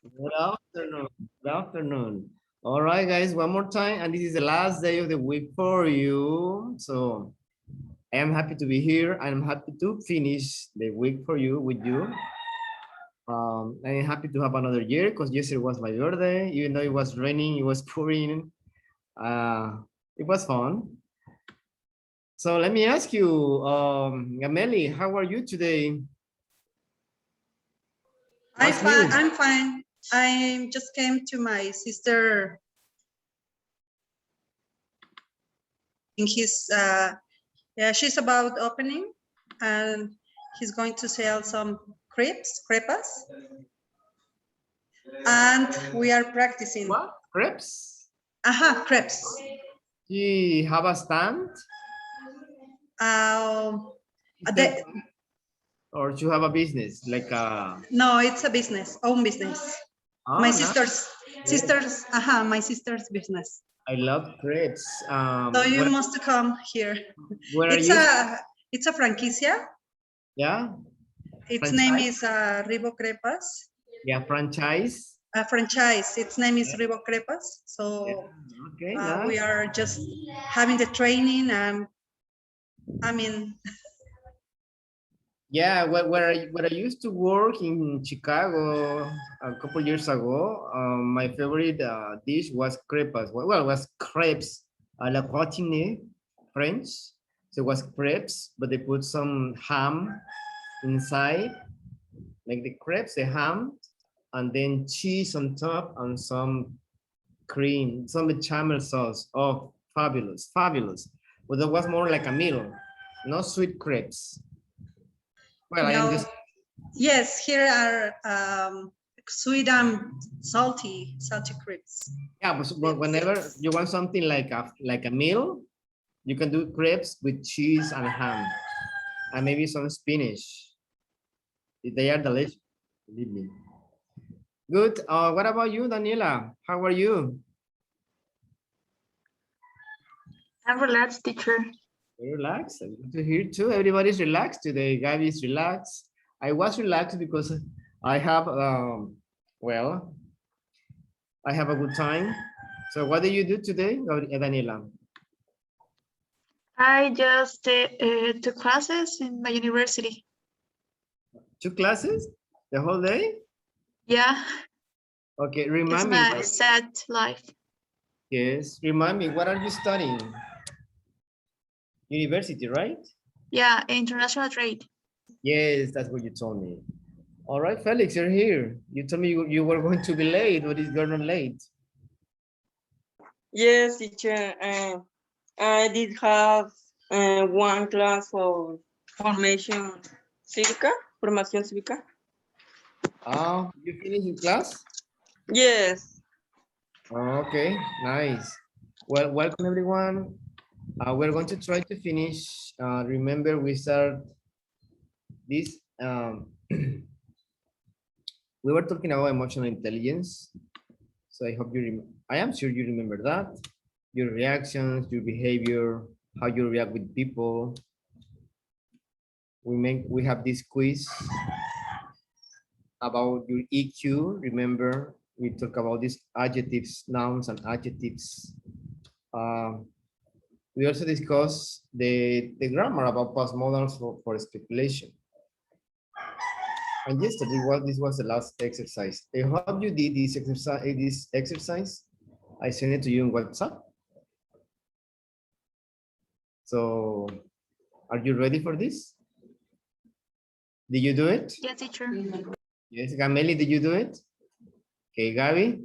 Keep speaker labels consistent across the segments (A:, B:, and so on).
A: Good afternoon. Good afternoon. All right, guys, one more time. And this is the last day of the week for you. So I am happy to be here. I'm happy to finish the week for you with you. I'm happy to have another year because yesterday was my birthday. Even though it was raining, it was pouring. It was fun. So let me ask you, Gameli, how are you today?
B: I'm
A: What's
B: fine.
A: new?
B: I'm fine. I just came to my sister in his yeah, she's about opening and he's going to sell some crepas, and we are practicing.
A: What? Crepes?
B: Crepes.
A: Do you have a stand?
B: The,
A: Or do you have a business like a?
B: no, it's a business, own business.
A: Oh,
B: My
A: nice.
B: sister's, my sister's business.
A: I love crepes.
B: So you must come here.
A: Where are
B: It's
A: you?
B: it's a franquicia.
A: Yeah.
B: Its
A: Franchise?
B: name is Ribo Crepas.
A: Yeah, franchise.
B: A franchise. Its name is Ribo Crepas. So
A: Yeah. Okay,
B: we
A: nice.
B: are just having the training. I mean,
A: Yeah, where I used to work in Chicago a couple years ago, my favorite dish was crepes. Well, it was crepes à la gratine, French. So it was crepes, but they put some ham inside, like the crepes, the ham, and then cheese on top and some cream, some bechamel sauce. Oh, fabulous, fabulous. But that was more like a meal, no sweet crepes. Well, I am
B: no.
A: just
B: Yes, here are sweet and salty crepes.
A: yeah, but whenever you want something like a meal, you can do crepes with cheese and ham, and maybe some spinach. They are delicious, believe me. Good. What about you, Daniela? How are you?
C: I'm relaxed, teacher.
A: Relaxed. Good to hear too. Everybody's relaxed today. Gabby's relaxed. I was relaxed because I have well, I have a good time. So what did you do today, Daniela?
C: I just took classes in my university.
A: 2 classes the whole day?
C: Yeah,
A: Okay,
C: it's
A: remind me.
C: my set life.
A: Yes, remind me, what are you studying? University, right?
C: Yeah, international trade.
A: Yes, that's what you told me. All right, Felix, you're here. You told me you were going to be late. What is going on late?
D: Yes, teacher. I did have one class for formation cívica, formación cívica.
A: Oh, you finished in class?
D: Yes.
A: Okay, nice. Well, welcome everyone. We're going to try to finish. Remember, we start this. We were talking about emotional intelligence. So I hope I am sure you remember that. Your reactions, your behavior, how you react with people. We have this quiz about your EQ. Remember, we talk about these adjectives, nouns, and adjectives. We also discuss the grammar about past modals for speculation. And yesterday this was the last exercise. I hope you did this exercise. I sent it to you on WhatsApp. So are you ready for this? Did you do it?
C: Yes, teacher.
A: Yes, Gameli, did you do it? Okay, Gaby?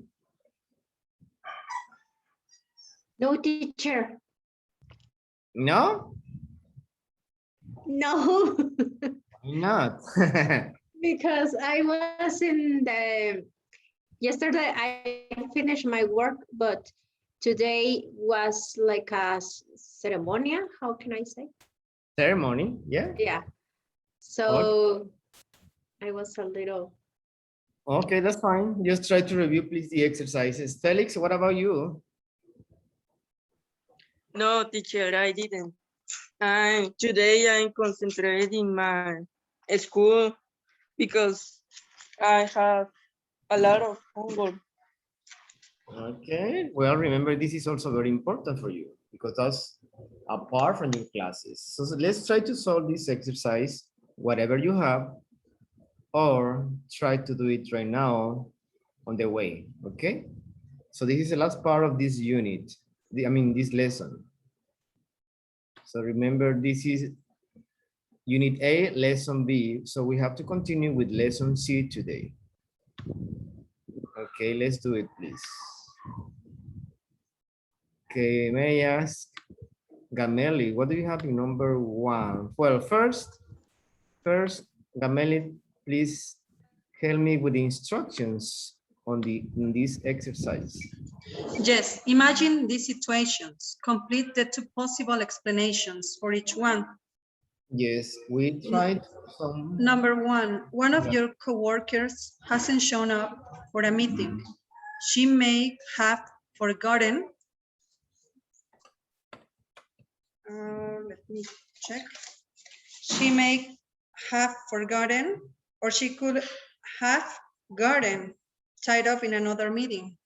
E: No, teacher.
A: No?
E: No,
A: Why not?
E: because I was in the, yesterday I finished my work, but today was like a ceremony. How can I say?
A: Ceremony, yeah?
E: Yeah. So I was a little.
A: Okay, that's fine. Just try to review, please, the exercises. Felix, what about you?
D: No, teacher, I didn't. Today I'm concentrated in my school because I have a lot of homework.
A: Okay, well, remember this is also very important for you because that's apart from your classes. So let's try to solve this exercise, whatever you have, or try to do it right now on the way, okay? So this is the last part of this unit, this lesson. So remember, this is Unit A, Lesson B. So we have to continue with Lesson C today. Okay, let's do it, please. Okay, may I ask Gameli, what do you have in number 1? Well, first, Gameli, please help me with the instructions on this exercise.
B: Yes, imagine these situations. Complete the two possible explanations for each one.
A: Yes, we tried some.
B: Number one of your coworkers hasn't shown up for a meeting. She may have forgotten. Let me check. She may have forgotten, or she could have gotten tied up in another meeting.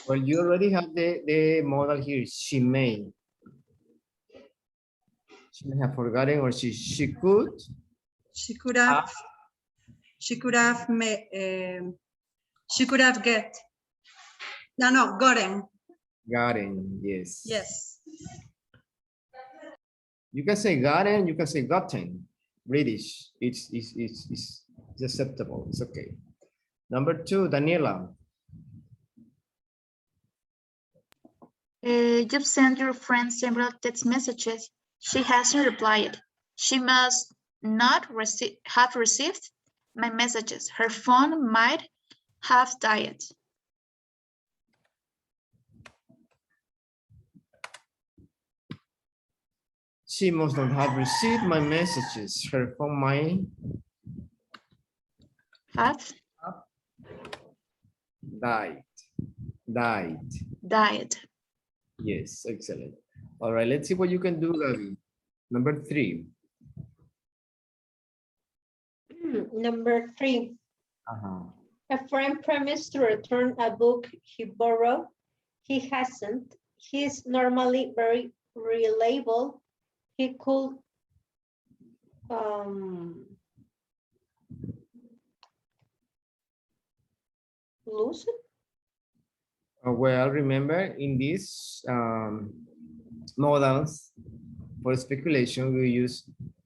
A: Well, you already have the model here. She may. She may have forgotten, or she could.
B: She could have. She could have. She could have gotten.
A: Gotten, yes.
B: Yes.
A: You can say gotten, you can say gotten. British, it's acceptable, it's okay. Number 2, Daniela.
C: You've sent your friend several text messages. She hasn't replied. She must not have received my messages. Her phone might have died.
A: She must not have received my messages. Her phone might
C: Have
A: died. Yes, excellent. All right, let's see what you can do, Gabi. Number 3.
E: Number 3. A friend promised to return a book he borrowed. He hasn't. He's normally very reliable. He could lose it.
A: Well, remember in these models for speculation, we use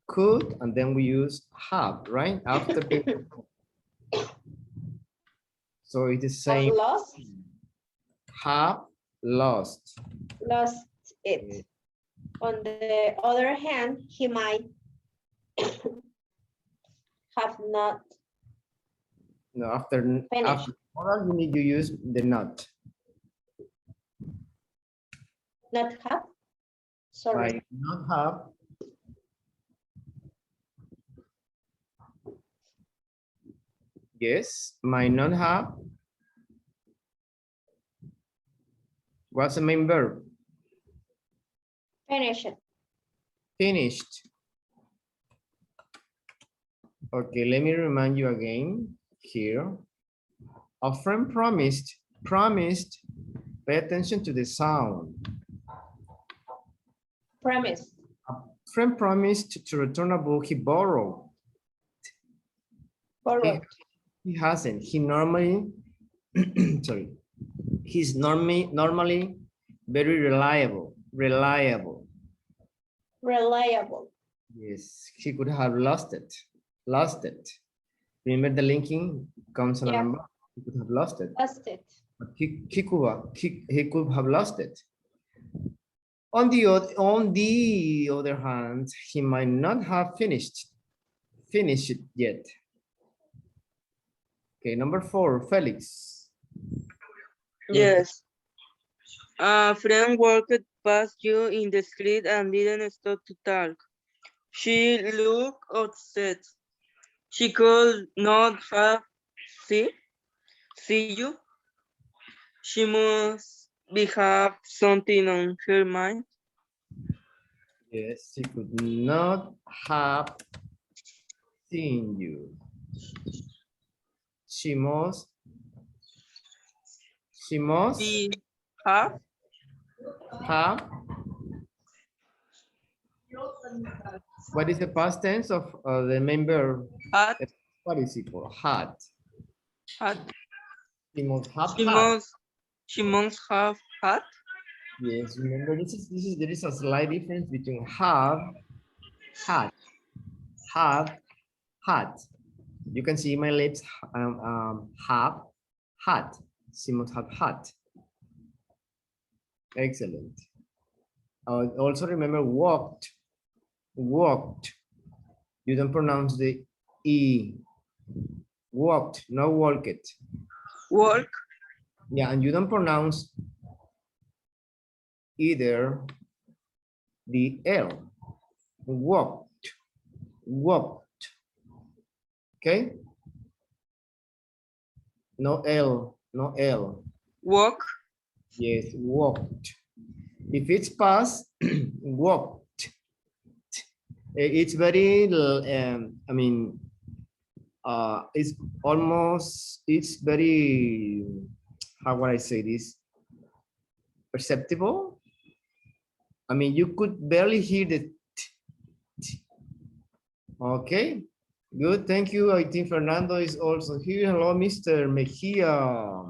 A: could and then we use have, right? After the so it is
E: Have
A: saying
E: lost.
A: have lost.
E: Lost it. On the other hand, he might have not.
A: No, after
E: Finished.
A: model, you need to use the not.
E: Not have. Sorry.
A: Might not have. Yes, might not have. What's the main verb?
E: Finish it.
A: Finished. Okay, let me remind you again here. A friend promised, pay attention to the sound.
E: Promise.
A: A friend promised to return a book he borrowed.
E: Borrowed.
A: He hasn't. He normally, sorry. He's normally very reliable. Reliable. Yes, he could have lost it. Remember the linking comes on a number. He could have lost it.
E: Lost it.
A: But he could have lost it. On the other hand, he might not have finished it yet. Okay, number 4, Felix.
D: Yes. A friend walked past you in the street and didn't stop to talk. She looked upset. She could not have see you. She must have something on her mind.
A: Yes, she could not have seen you. She must She must
D: She have
A: have. What is the past tense of the main verb?
D: had
A: Participle. Had.
D: had.
A: She must have
D: She
A: had.
D: must she must have had.
A: Yes, remember there is a slight difference between have, had, had. You can see my lips have, had. She must have had. Excellent. Also remember walked, walked. You don't pronounce the E. Walked, no walk it.
D: Work.
A: Yeah, and you don't pronounce either the L. Walked, walked. Okay? No L, no L.
D: Walk.
A: Yes, walked. If it's past, walked. It's very, I mean, it's almost, it's very, how would I say this? Perceptible. I mean, you could barely hear the t. Okay, good. Thank you. I think Fernando is also here. Hello, Mr. Mejia.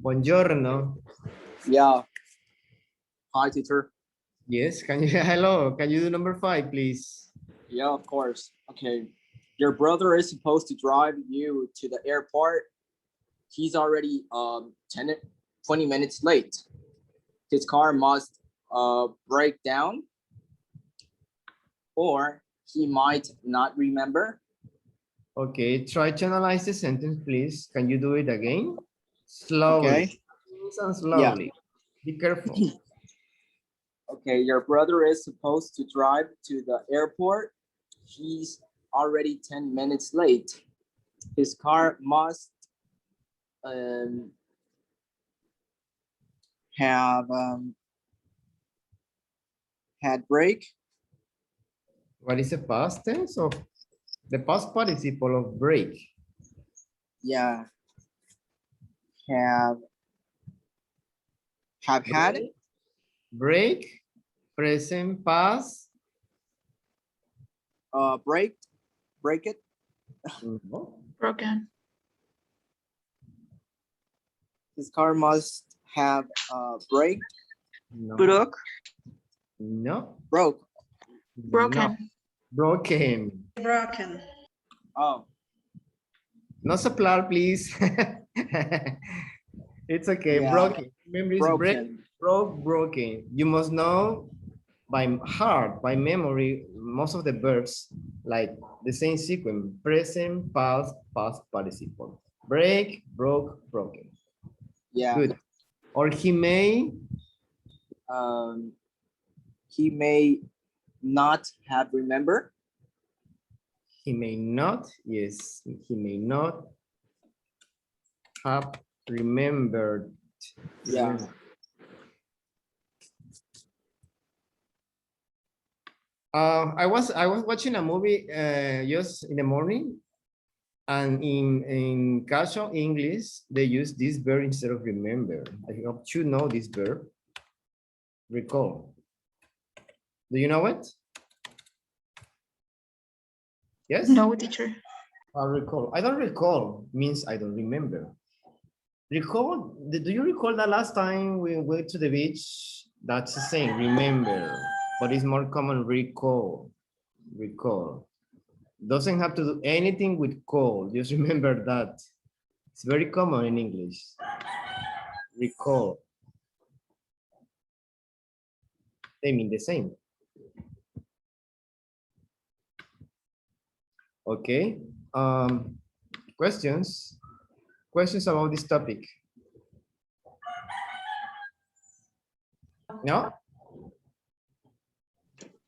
A: Buongiorno.
F: Yeah. Hi, teacher.
A: Yes, can you, hello, can you do number 5, please?
F: Yeah, of course. Okay. Your brother is supposed to drive you to the airport. He's already 20 minutes late. His car must break down, or he might not remember.
A: Okay, try to analyze the sentence, please. Can you do it again? Slowly.
F: Okay.
A: And slowly. Be careful.
F: Okay, your brother is supposed to drive to the airport. He's already 10 minutes late. His car must have had brake.
A: What is the past tense of the past participle of break?
F: Yeah. Have had.
A: Break, present, past.
F: Break it.
A: No.
C: Broken.
F: His car must have brake.
A: No.
D: Broke.
A: No.
F: Broke.
C: Broken.
A: No. Broken.
B: Broken.
F: Oh.
A: No soplar, please. It's okay.
F: Yeah.
A: Broken. Remember, it's break,
F: Broken.
A: broken. You must know by heart, by memory, most of the verbs, like the same sequence: present, past, past participle. Break, broke, broken.
F: Yeah.
A: Good. Or he may
F: not have remember.
A: He may not, yes, he may not have remembered.
F: Yeah.
A: I was watching a movie just in the morning, and in casual English they use this verb instead of remember. I hope you know this verb. Recall. Do you know it? Yes?
C: No, teacher.
A: I recall. I don't recall means I don't remember. Recall, do you recall that last time we went to the beach? That's the same, remember, but it's more common recall. Recall. Doesn't have to do anything with call, just remember that. It's very common in English. Recall. They mean the same. Okay. Questions? Questions about this topic? No?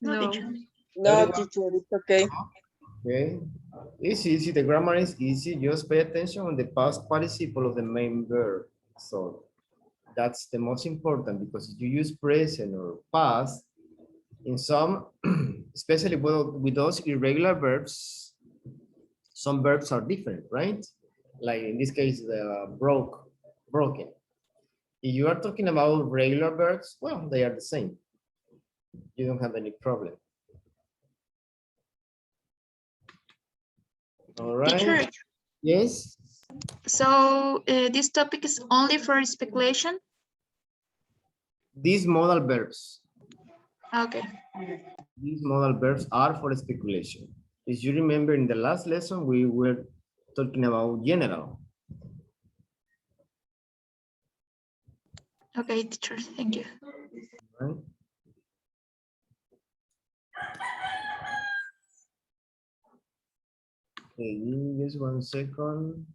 C: No,
B: No.
C: teacher.
D: No, teacher, it's okay.
A: Okay. It's easy. The grammar is easy. Just pay attention on the past participle of the main verb. So that's the most important, because if you use present or past, in some, especially with those irregular verbs, some verbs are different, right? Like in this case, broken. If you are talking about regular verbs, well, they are the same. You don't have any problem. All
C: Teacher,
A: right. Yes.
C: so this topic is only for speculation?
A: These modal verbs.
C: Okay.
A: These modal verbs are for speculation. As you remember in the last lesson, we were talking about general.
C: Okay, teacher, thank you.
A: Right? Okay, just 1 second.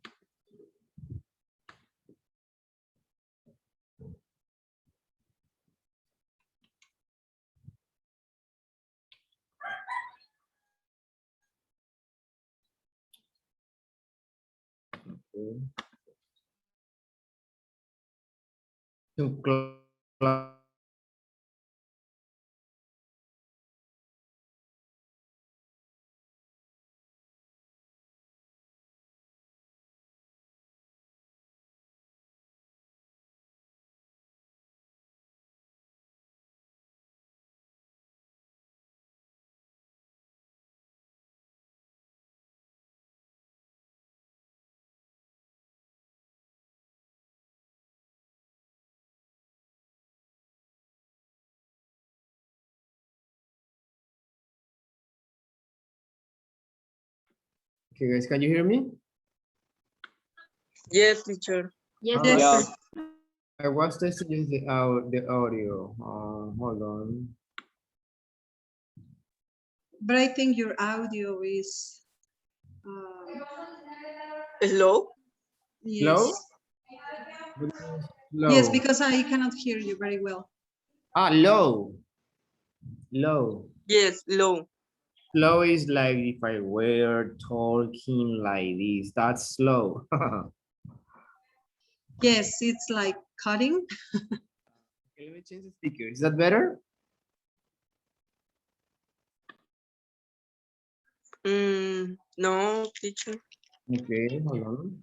A: Okay. To Okay, guys, can you hear me?
D: Yes, teacher.
E: Yes,
B: Yes.
F: Yeah.
A: I was testing the audio. Hold on.
B: But I think your audio is
D: Hello?
A: Low?
B: yes.
A: Low.
B: Yes, because I cannot hear you very well.
A: Low. Low.
D: Yes, low.
A: Slow is like if I were talking like this. That's slow.
B: Yes, it's like cutting.
A: Okay, let me change the speaker. Is that better?
D: No, teacher.
A: Okay, hold on.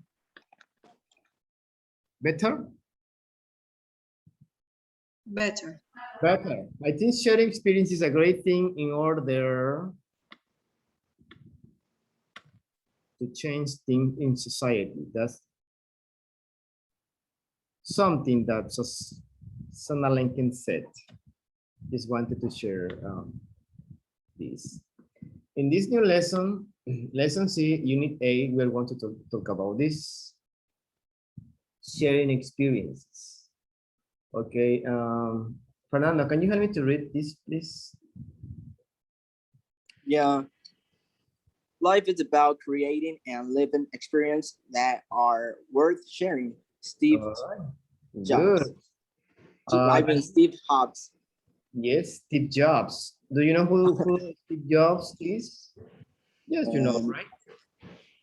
A: Better?
B: Better.
A: Better. I think sharing experience is a great thing in order to change things in society. That's something that Sana Lincoln said. Just wanted to share this. In this new lesson, lesson C, unit A, we're going to talk about this. Sharing experiences. Okay, Fernando, can you help me to read this, please?
F: Yeah. Life is about creating and living experience that are worth sharing. Steve
A: All right.
F: Jobs.
A: Good.
F: I mean, Steve Jobs.
A: Yes, Steve Jobs. Do you know who Steve Jobs is? Yes, you know,
F: Um,
A: right?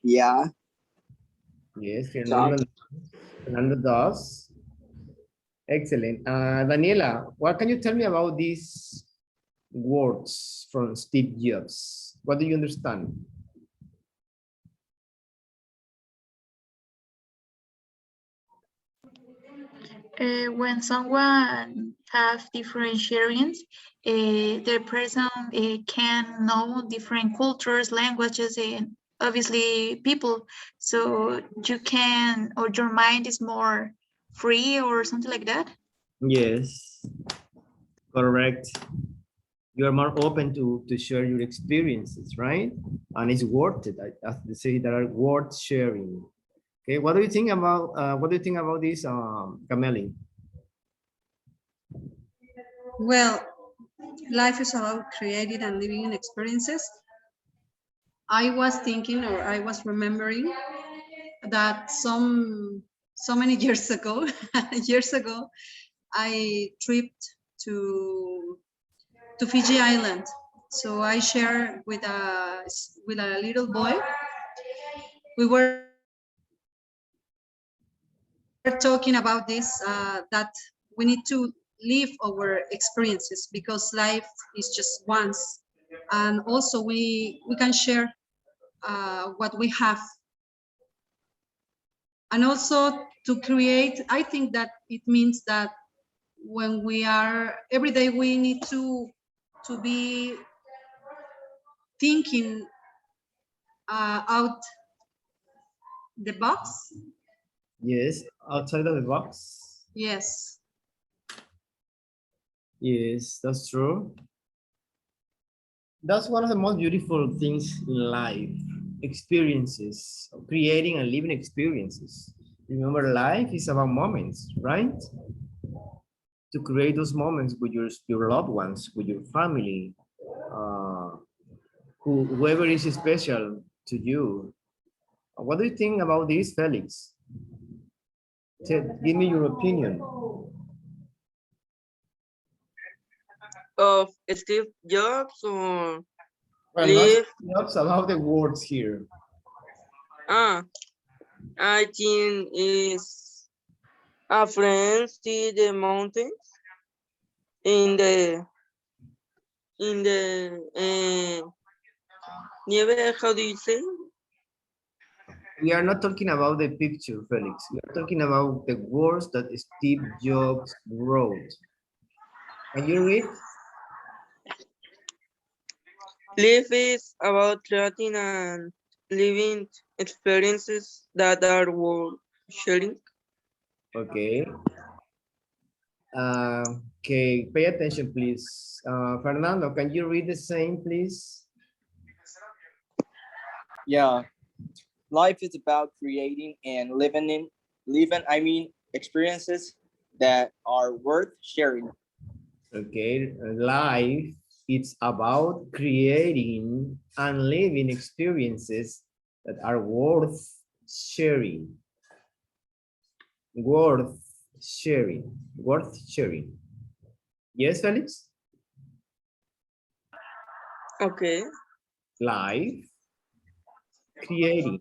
F: Yeah.
A: Yes,
F: Jobs.
A: Fernando does. Excellent. Daniela, what can you tell me about these words from Steve Jobs? What do you understand?
C: When someone have different sharings, the person can know different cultures, languages, and obviously people. So you can, or your mind is more free or something like that.
A: Yes, correct. You are more open to share your experiences, right? And it's worth it. I have to say that are worth sharing. Okay, what do you think about this, Cameli?
B: Well, life is about creating and living experiences. I was thinking, or I was remembering that so many years ago, I tripped to Fiji Island. So I share with a little boy. We were talking about this, that we need to live our experiences because life is just once, and also we can share what we have. And also to create, I think that it means that when we are every day, we need to be thinking out the box.
A: Yes, outside of the box.
B: Yes.
A: Yes, that's true. That's one of the most beautiful things in life. Experiences, creating and living experiences. Remember, life is about moments, right? To create those moments with your loved ones, with your family, whoever is special to you. What do you think about this, Felix? Give me your opinion.
D: Of Steve Jobs or
A: Well,
D: Live?
A: not about the words here.
D: I think is a friend see the mountains in the nieve. How do you say?
A: We are not talking about the picture, Felix. We are talking about the words that Steve Jobs wrote. Can you read?
D: Live is about creating and living experiences that are worth sharing.
A: Okay. Okay, pay attention, please. Fernando, can you read the same, please?
F: Yeah. Life is about creating and living experiences that are worth sharing.
A: Okay, life, it's about creating and living experiences that are worth sharing. Worth sharing. Worth sharing. Yes, Felix?
D: Okay.
A: Life, creating.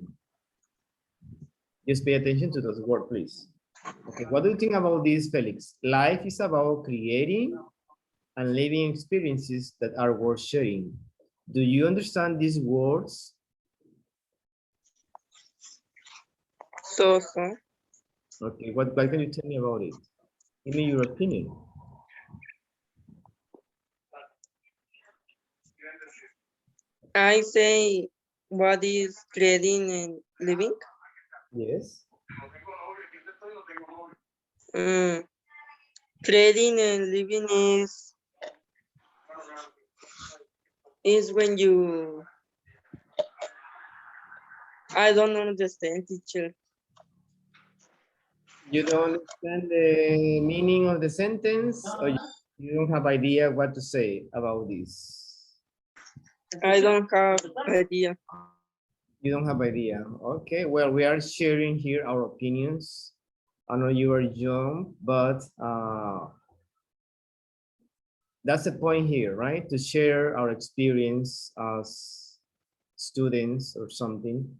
A: Just pay attention to those words, please. Okay, what do you think about this, Felix? Life is about creating and living experiences that are worth sharing. Do you understand these words?
D: So.
A: Okay, what can you tell me about it? Give me your opinion.
D: I say what is creating and living.
A: Yes.
D: Creating and living is when you. I don't understand, teacher.
A: You don't understand the meaning of the sentence, or you don't have idea what to say about this?
D: I don't have idea.
A: You don't have idea. Okay, well, we are sharing here our opinions. I know you are young, but that's the point here, right? To share our experience as students or something.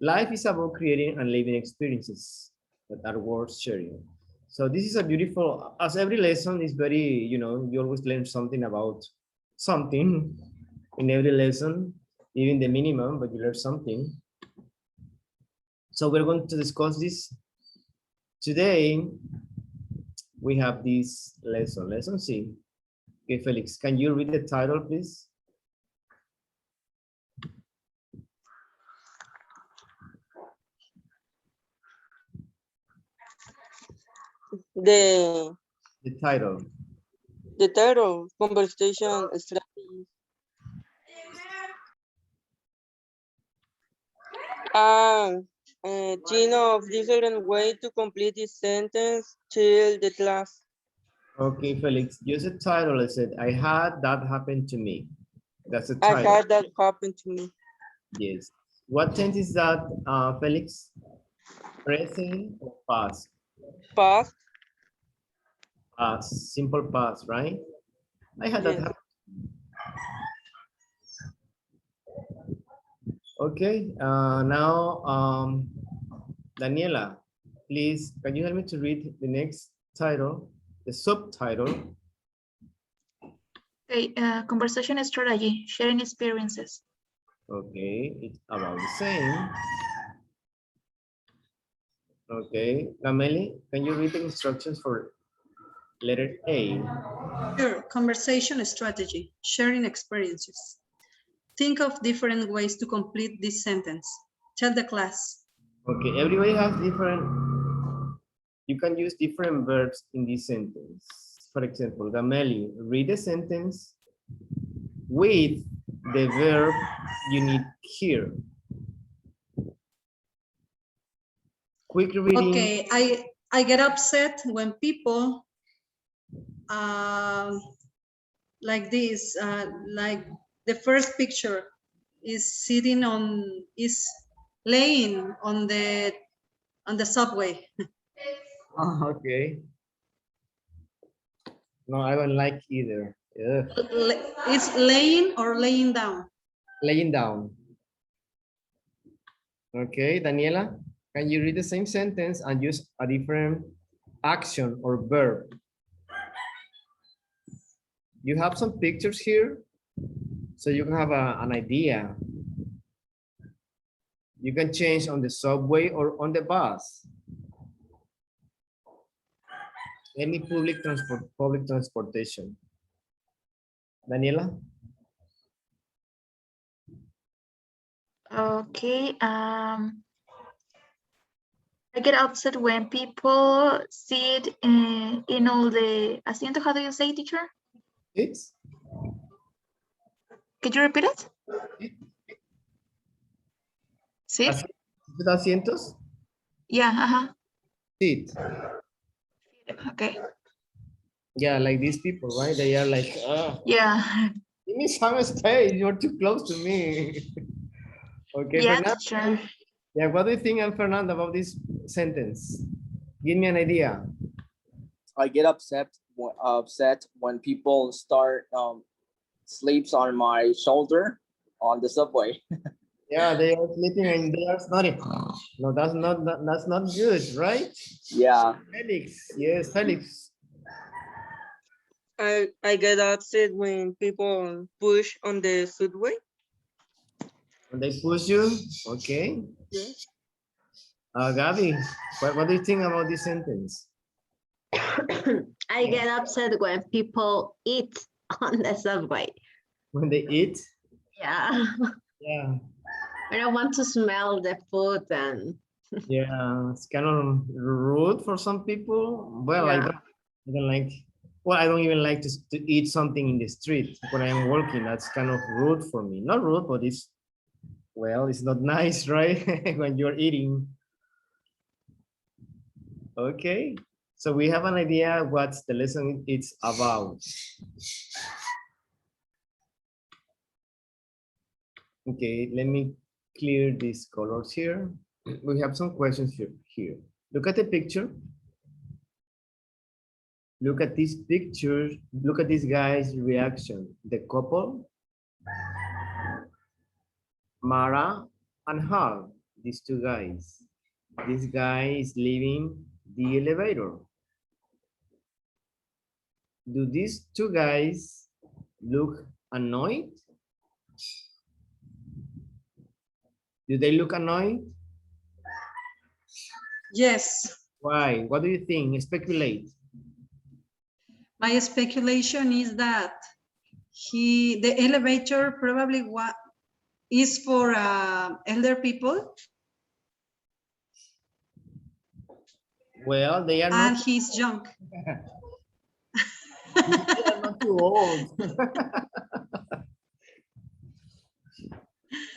A: Life is about creating and living experiences that are worth sharing. So this is a beautiful, as every lesson is very, you always learn something about something in every lesson, even the minimum, but you learn something. So we're going to discuss this today. We have this lesson C. Okay, Felix, can you read the title, please?
D: The
A: title.
D: The title, conversation strategy. Think of different way to complete this sentence till the class.
A: Okay, Felix, use a title. I said, I had that happen to me. That's a
D: I
A: title.
D: had that happen to me.
A: Yes. What tense is that, Felix? Present or past?
D: Past.
A: Past, simple past, right? I had that
D: Yes.
A: happen. Okay, now, Daniela, please, can you help me to read the next title, the subtitle?
C: Okay, conversation strategy, sharing experiences.
A: Okay, it's about the same. Okay, Gameli, can you read the instructions for letter A?
B: Sure. Conversation strategy, sharing experiences. Think of different ways to complete this sentence. Tell the class.
A: Okay, everybody has different, you can use different verbs in this sentence. For example, Gameli, read the sentence with the verb you need here. Quick reading.
B: Okay, I get upset when people like this, like the first picture is laying on the subway.
A: Okay. No, I don't like either. Ugh.
B: It's laying or laying down.
A: Laying down. Okay, Daniela, can you read the same sentence and use a different action or verb? You have some pictures here, so you can have an idea. You can change on the subway or on the bus. Any public transportation. Daniela?
C: Okay. I get upset when people sit in all the asiento. How do you say, teacher?
A: It's
C: Could you repeat it? Sit?
A: asientos?
C: Yeah, uh-huh.
A: Sit.
C: Okay.
A: Yeah, like these people, right? They are like,
C: Yeah.
A: give me some space. You're too close to me. Okay,
C: Yeah,
A: Fernando.
C: teacher.
A: Yeah, what do you think, Fernando, about this sentence? Give me an idea.
F: I get upset when people start sleeps on my shoulder on the subway.
A: Yeah, they are sleeping and they are snoring. No, that's not good, right?
F: Yeah.
A: Felix, yes, Felix.
D: I get upset when people push on the subway.
A: When they push you, okay.
D: Yeah.
A: Gabby, what do you think about this sentence?
E: I get upset when people eat on the subway.
A: When they eat?
E: Yeah.
A: Yeah.
E: I don't want to smell the food and
A: Yeah, it's kind of rude for some people. Well,
E: yeah.
A: I don't like, well, I don't even like to eat something in the street when I am working. That's kind of rude for me. Not rude, but it's, well, it's not nice, right? When you're eating. Okay, so we have an idea what the lesson is about. Okay, let me clear these colors here. We have some questions here. Look at the picture. Look at this picture. Look at this guy's reaction. The couple, Mara and Hal, these two guys. This guy is leaving the elevator. Do these two guys look annoyed? Do they look annoyed?
B: Yes.
A: Why? What do you think? Speculate.
B: My speculation is that the elevator probably is for elder people,
A: Well, they are
B: and
A: not,
B: he's young.
A: they are not too old.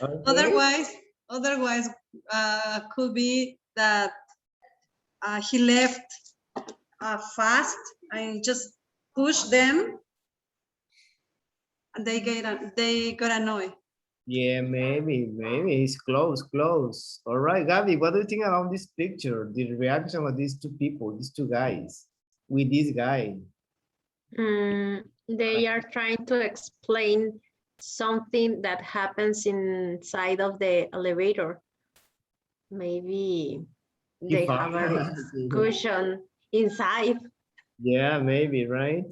A: Okay.
B: Otherwise, could be that he left fast and just pushed them, and they got annoyed.
A: Yeah, maybe it's close. All right, Gabby, what do you think about this picture? The reaction of these two people, these two guys, with this guy.
E: They are trying to explain something that happens inside of the elevator. Maybe they have a discussion inside.
A: Yeah, maybe, right?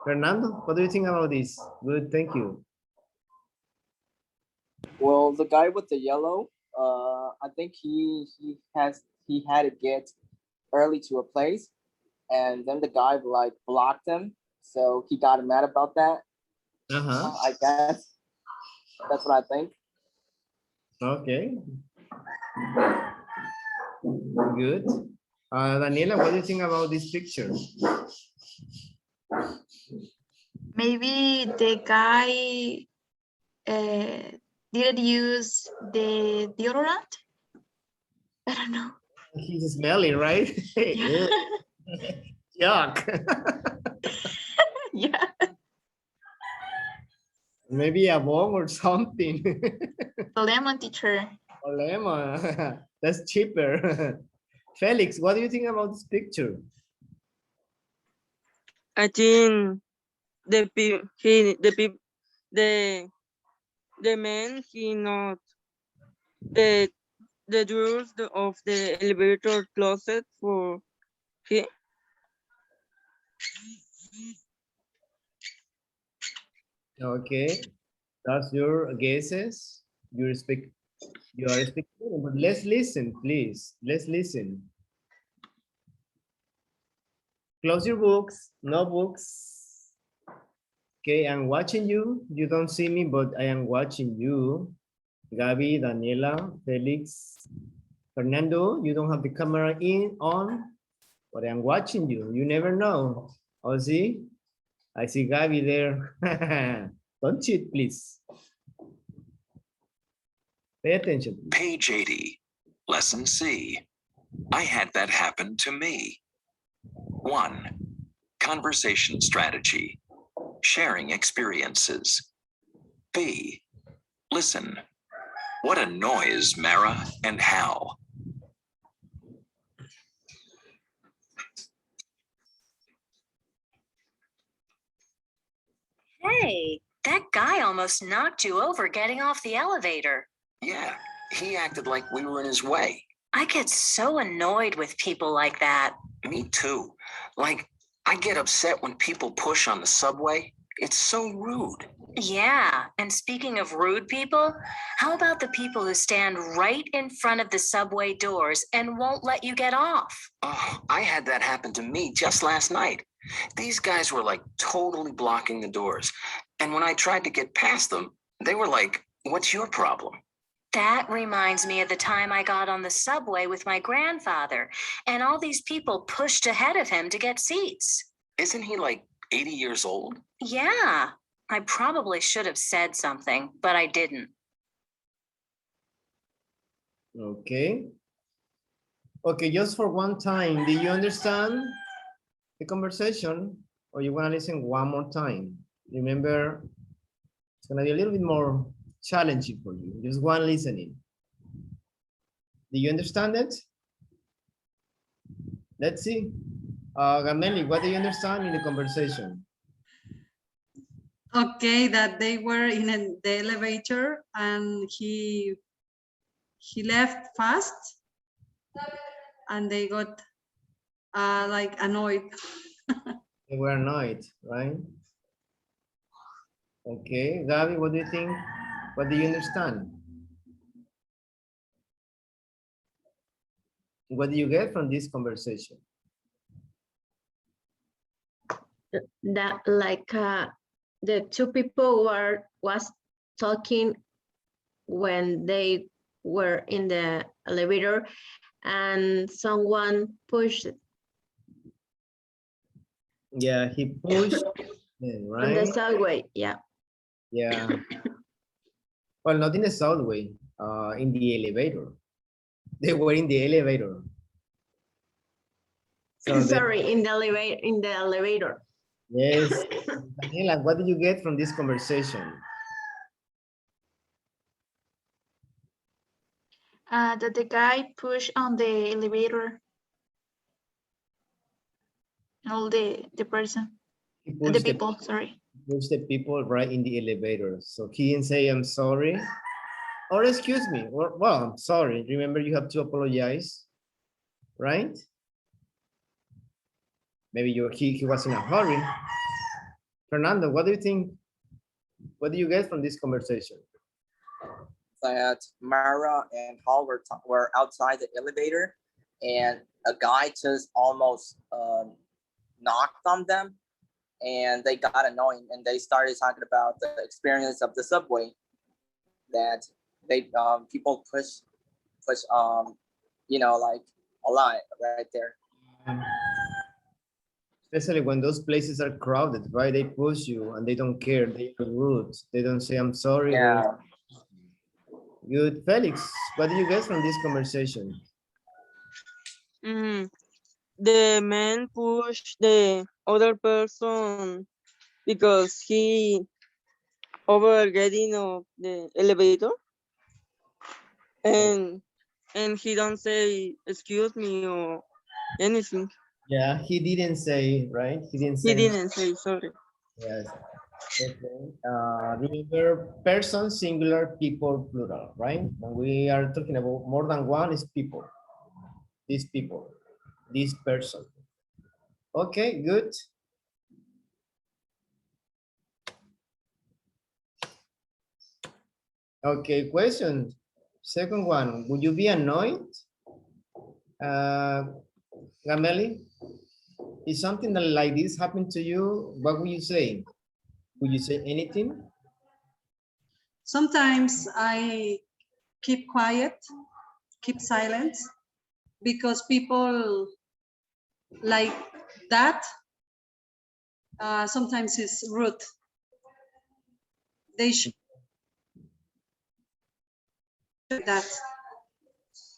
A: Fernando, what do you think about this? Good, thank you.
F: Well, the guy with the yellow I think he had to get early to a place, and then the guy like blocked him, so he got mad about that.
A: Uh-huh.
F: I guess that's what I think.
A: Okay. Good. Daniela, what do you think about this picture?
C: Maybe the guy didn't use the deodorant. I don't know.
A: He's smelling, right?
C: Yeah.
A: Yuck.
C: Yeah.
A: Maybe a bomb or something.
C: The lemon teacher.
A: Or lemon. That's cheaper. Felix, what do you think about this picture?
D: I think the man he not the doors of the elevator closet for he.
A: Okay, that's your guesses. You are speaking, but let's listen, please. Let's listen. Close your books, no books. Okay, I'm watching you. You don't see me, but I am watching you. Gabi, Daniela, Felix, Fernando, you don't have the camera on, but I'm watching you. You never know. Oh, see? I see Gabi there. Don't cheat, please. Pay attention.
G: Page 80, Lesson C. I had that happen to me. 1. Conversation strategy. Sharing experiences. B. Listen. What a noise, Mara, and how?
H: Hey, that guy almost knocked you over getting off the elevator.
G: Yeah, he acted like we were in his way.
H: I get so annoyed with people like that.
G: Me too. Like, I get upset when people push on the subway. It's so rude.
H: Yeah, and speaking of rude people, how about the people who stand right in front of the subway doors and won't let you get off?
G: Oh, I had that happen to me just last night. These guys were like totally blocking the doors. And when I tried to get past them, they were like, "What's your problem?"
H: That reminds me of the time I got on the subway with my grandfather, and all these people pushed ahead of him to get seats.
G: Isn't he like 80 years old?
H: Yeah, I probably should have said something, but I didn't.
A: Okay. Okay, just for one time, do you understand the conversation, or you want to listen one more time? Remember, it's going to be a little bit more challenging for you. Just one listening. Do you understand it? Let's see. Gameli, what do you understand in the conversation?
B: Okay, that they were in the elevator and he left fast and they got like annoyed.
A: They were annoyed, right? Okay, Gabi, what do you think? What do you understand? What do you get from this conversation?
E: That like the two people was talking when they were in the elevator and someone pushed
A: Yeah, he pushed, right?
E: on the subway. Yeah.
A: Yeah. Well, not in the subway, in the elevator. They were in the elevator. So
E: Sorry, in the elevator.
A: yes. Daniela, what did you get from this conversation?
C: That the guy pushed on the elevator. All the person,
A: He
C: the
A: pushed
C: people, sorry.
A: pushed the people right in the elevator. So he didn't say, "I'm sorry," or "Excuse me," or, "Well, I'm sorry." Remember, you have to apologize, right? Maybe he was in a hurry. Fernando, what do you think? What do you get from this conversation?
F: that Mara and Paul were outside the elevator, and a guy just almost knocked on them, and they got annoying, and they started talking about the experience of the subway, that they people push like a lot right there.
A: Especially when those places are crowded, right? They push you and they don't care. They are rude. They don't say, I'm sorry.
F: Yeah.
A: Good. Felix, what do you get from this conversation?
D: The man pushed the other person because he over getting of the elevator, and he don't say excuse me or anything.
A: Yeah, he didn't say, right? He didn't
D: He
A: say.
D: didn't say sorry.
A: Yes. Okay. Remember, person, singular, people, plural, right? When we are talking about more than one, is people. These people, this person. Okay, good. Okay, question. Second one, would you be annoyed? Gameli, if something like this happened to you, what would you say? Would you say anything?
B: Sometimes I keep quiet, keep silent, because people like that sometimes is rude. They should that.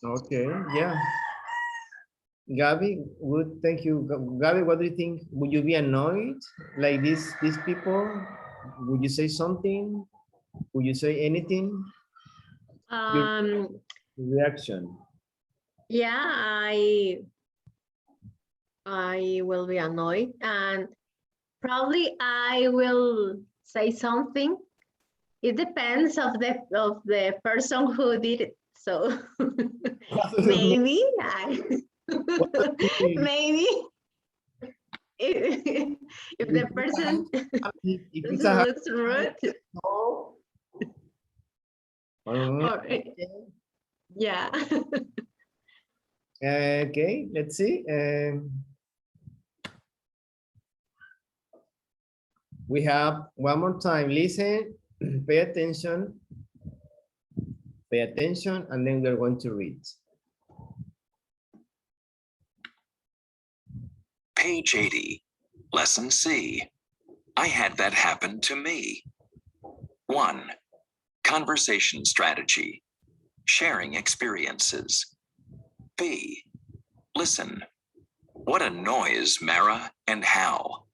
A: Okay, yeah. Gabby, good, thank you. Gabby, what do you think? Would you be annoyed like these people? Would you say something? Would you say anything? Your reaction.
E: Yeah, I will be annoyed, and probably I will say something. It depends of the person who did it. So maybe maybe if the person looks rude, or, yeah.
A: Okay, let's see. We have one more time. Listen, pay attention, and then we're going to read.
G: Page 80, Lesson C. I had that happen to me. 1. Conversation strategy. Sharing experiences. B. Listen. What annoys Mara and how?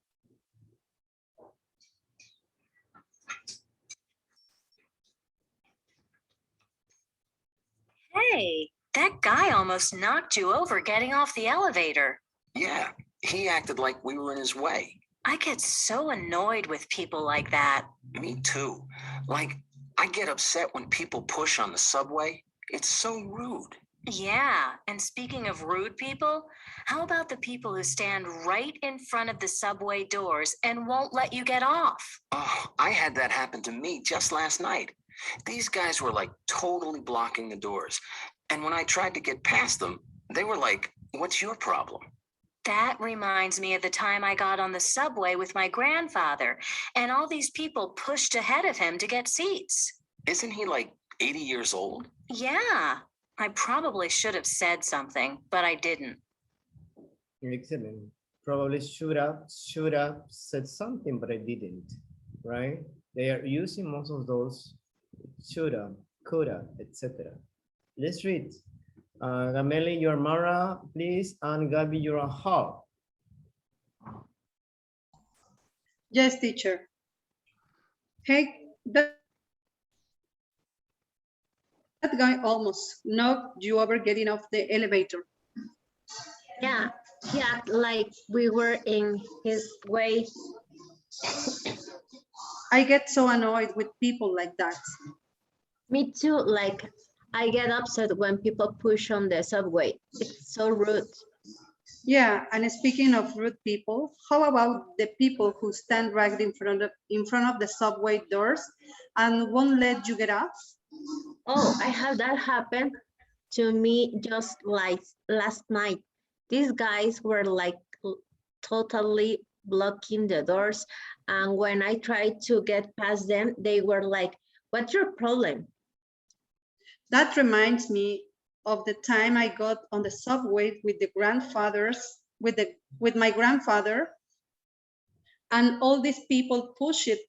H: Hey, that guy almost knocked you over getting off the elevator.
G: Yeah, he acted like we were in his way.
H: I get so annoyed with people like that.
G: Me too. Like, I get upset when people push on the subway. It's so rude.
H: Yeah, and speaking of rude people, how about the people who stand right in front of the subway doors and won't let you get off?
G: Oh, I had that happen to me just last night. These guys were like totally blocking the doors. And when I tried to get past them, they were like, what's your problem?
H: That reminds me of the time I got on the subway with my grandfather, and all these people pushed ahead of him to get seats.
G: Isn't he like 80 years old?
H: Yeah, I probably should have said something, but I didn't.
A: Excellent. Probably should have said something, but I didn't, right? They are using most of those shoulda, coulda, etc. Let's read. Gameli, you're Mara, please, and Gabby, you're a Hall.
B: Yes, teacher. Hey, that guy almost knocked you over getting off the elevator.
E: Yeah, he acted like we were in his way.
B: I get so annoyed with people like that.
E: Me too, like I get upset when people push on the subway. It's so rude.
B: Yeah, and speaking of rude people, how about the people who stand right in front of the subway doors and won't let you get off?
E: Oh, I had that happen to me just like last night. These guys were like totally blocking the doors. And when I tried to get past them, they were like, what's your problem?
B: That reminds me of the time I got on the subway with the grandfathers, with my grandfather, and all these people push it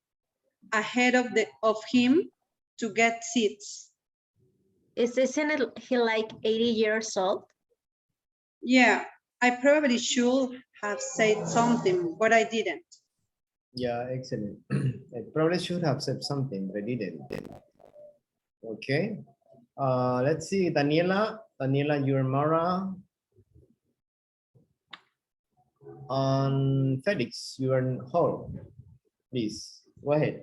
B: ahead of him to get seats.
E: Isn't he like 80 years old?
B: Yeah, I probably should have said something, but I didn't.
A: Yeah, excellent. I probably should have said something, but I didn't. Okay. Let's see, Daniela. Daniela, you're Mara. On Felix, you are in Hall. Please, go ahead.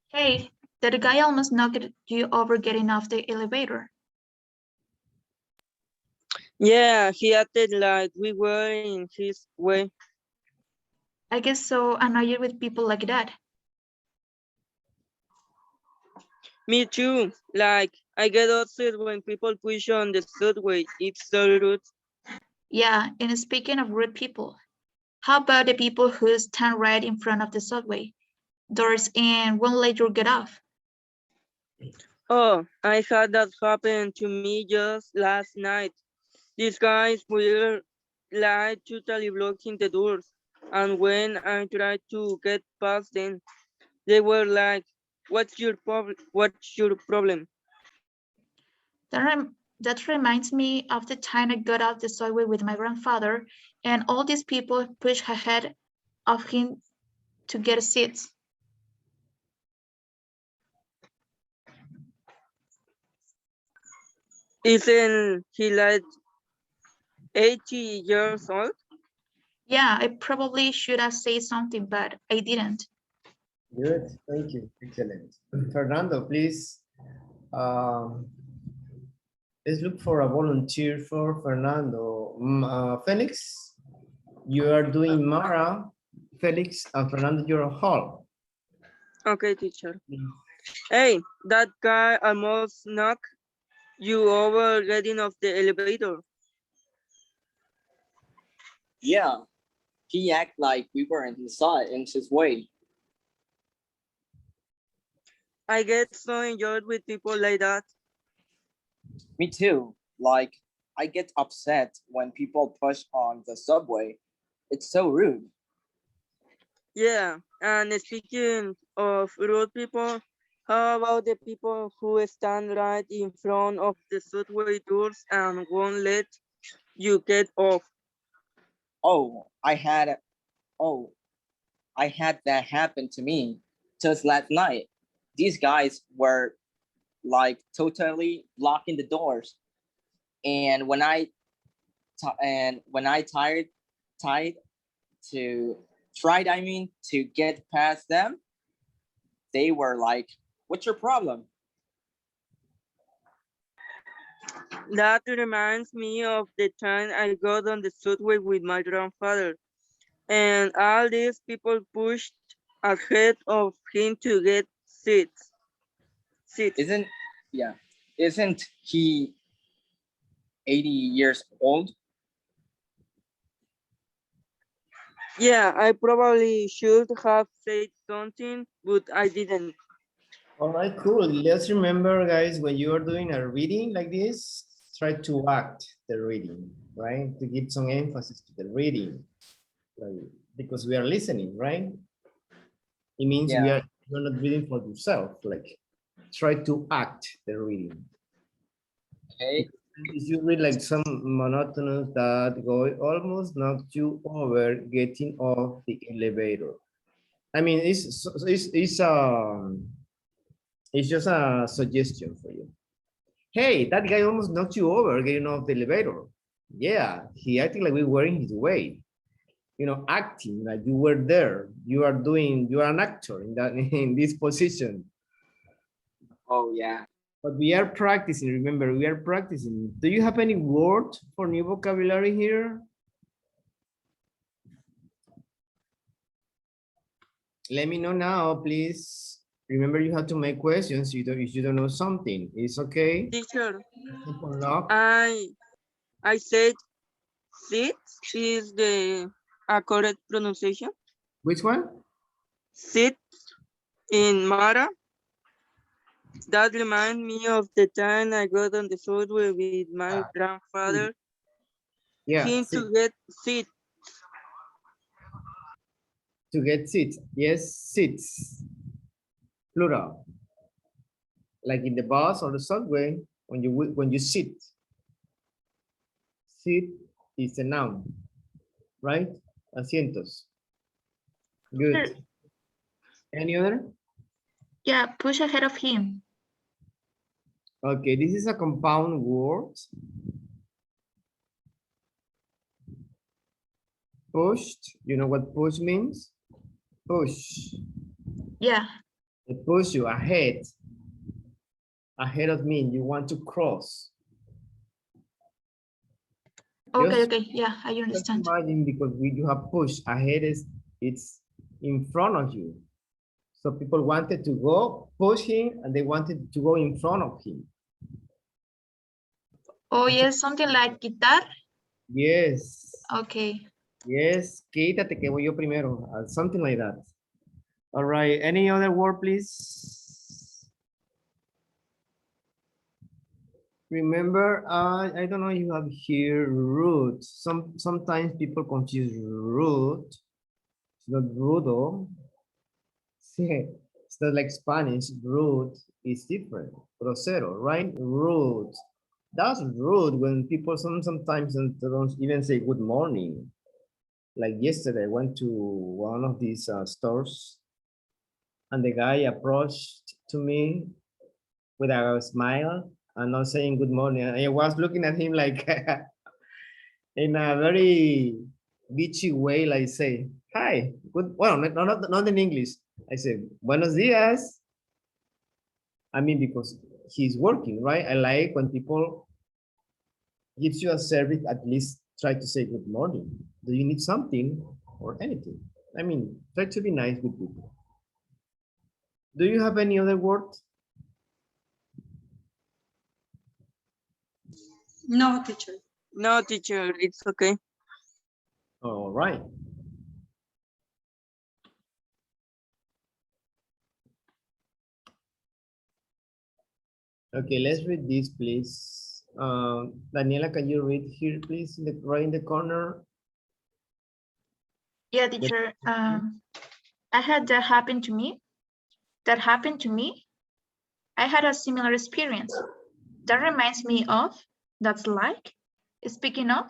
C: Hey, did the guy almost knock you over getting off the elevator?
D: Yeah, he acted like we were in his way.
C: I get so annoyed with people like that.
D: Me too. Like, I get upset when people push on the subway. It's so rude.
C: Yeah, and speaking of rude people, how about the people who stand right in front of the subway doors and won't let you get off?
D: Oh, I had that happen to me just last night. These guys were like totally blocking the doors. And when I tried to get past them, they were like, what's your problem? What's your problem?
C: That reminds me of the time I got off the subway with my grandfather and all these people pushed ahead of him to get seats.
D: Isn't he like 80 years old?
C: Yeah, I probably should have said something, but I didn't.
A: Good, thank you, excellent. Fernando, please. Let's look for a volunteer for Fernando. Felix, you are doing Mara. Felix and Fernando, you're Hall.
D: Okay, teacher. Hey, that guy almost knocked you over getting off the elevator.
F: Yeah, he act like we were in his way.
D: I get so enjoyed with people like that.
F: Me too. Like, I get upset when people push on the subway. It's so rude.
D: Yeah, and speaking of rude people, how about the people who stand right in front of the subway doors and won't let you get off?
F: Oh, oh, I had that happen to me just last night. These guys were like totally blocking the doors. And when I tried to to get past them, they were like, "What's your problem?"
D: That reminds me of the time I got on the subway with my grandfather, and all these people pushed ahead of him to get seats.
F: Yeah, isn't he 80 years old?
D: Yeah, I probably should have said something, but I didn't.
A: All right, cool. Let's remember, guys, when you are doing a reading like this, try to act the reading, right? To give some emphasis to the reading, right? Because we are listening, right? It means
F: Yeah.
A: you're not reading for yourself. Like, try to act the reading.
F: Okay.
A: If you read like some monotonous that go almost knocked you over getting off the elevator. I mean, it's just a suggestion for you. Hey, that guy almost knocked you over getting off the elevator. Yeah, he acted like we were in his way. You know, acting like you were there. You are an actor in that in this position.
F: Oh yeah.
A: But we are practicing, remember, we are practicing. Do you have any word for new vocabulary here? Let me know now, please. Remember, you have to make questions if you don't know something. It's okay.
D: Teacher,
A: Simple enough.
D: I said sit is the correct pronunciation.
A: Which one?
D: Sit in Mara. That reminds me of the time I got on the subway with my grandfather.
A: Yeah,
D: Him
A: sit.
D: to get sit.
A: To get seat. Yes, seats. Plural. Like in the bus or the subway, when you sit. Sit is a noun, right? Asientos. Good. Any other?
C: Yeah, push ahead of him.
A: Okay, this is a compound word. Pushed. You know what push means? Push.
C: Yeah.
A: It push you ahead. Ahead of me. You want to cross.
C: Okay,
A: Just
C: okay. Yeah, I understand.
A: imagine, because you have push ahead, it's in front of you. So people wanted to go push him and they wanted to go in front of him.
C: Oh, yes, something like guitar.
A: Yes.
C: Okay.
A: Yes, quítate que voy yo primero. Something like that. All right. Any other word, please? Remember, I don't know if you have here rude. Sometimes people confuse rude. It's not rudo. It's not like Spanish. Rude is different. Grosero, right? Rude. That's rude when people sometimes don't even say good morning. Like yesterday, I went to one of these stores and the guy approached to me with a smile and not saying good morning. I was looking at him like in a very bitchy way, like say, hi, good, well, not in English. I say, buenos dias. I mean, because he's working, right? I like when people gives you a service, at least try to say good morning. Do you need something or anything? I mean, try to be nice with people. Do you have any other word?
B: No, teacher.
D: No, teacher, it's okay.
A: All right. Okay, let's read this, please. Daniela, can you read here, please, right in the corner?
C: Yeah, teacher. I had that happen to me. That happened to me. I had a similar experience. That reminds me of, that's like, speaking of.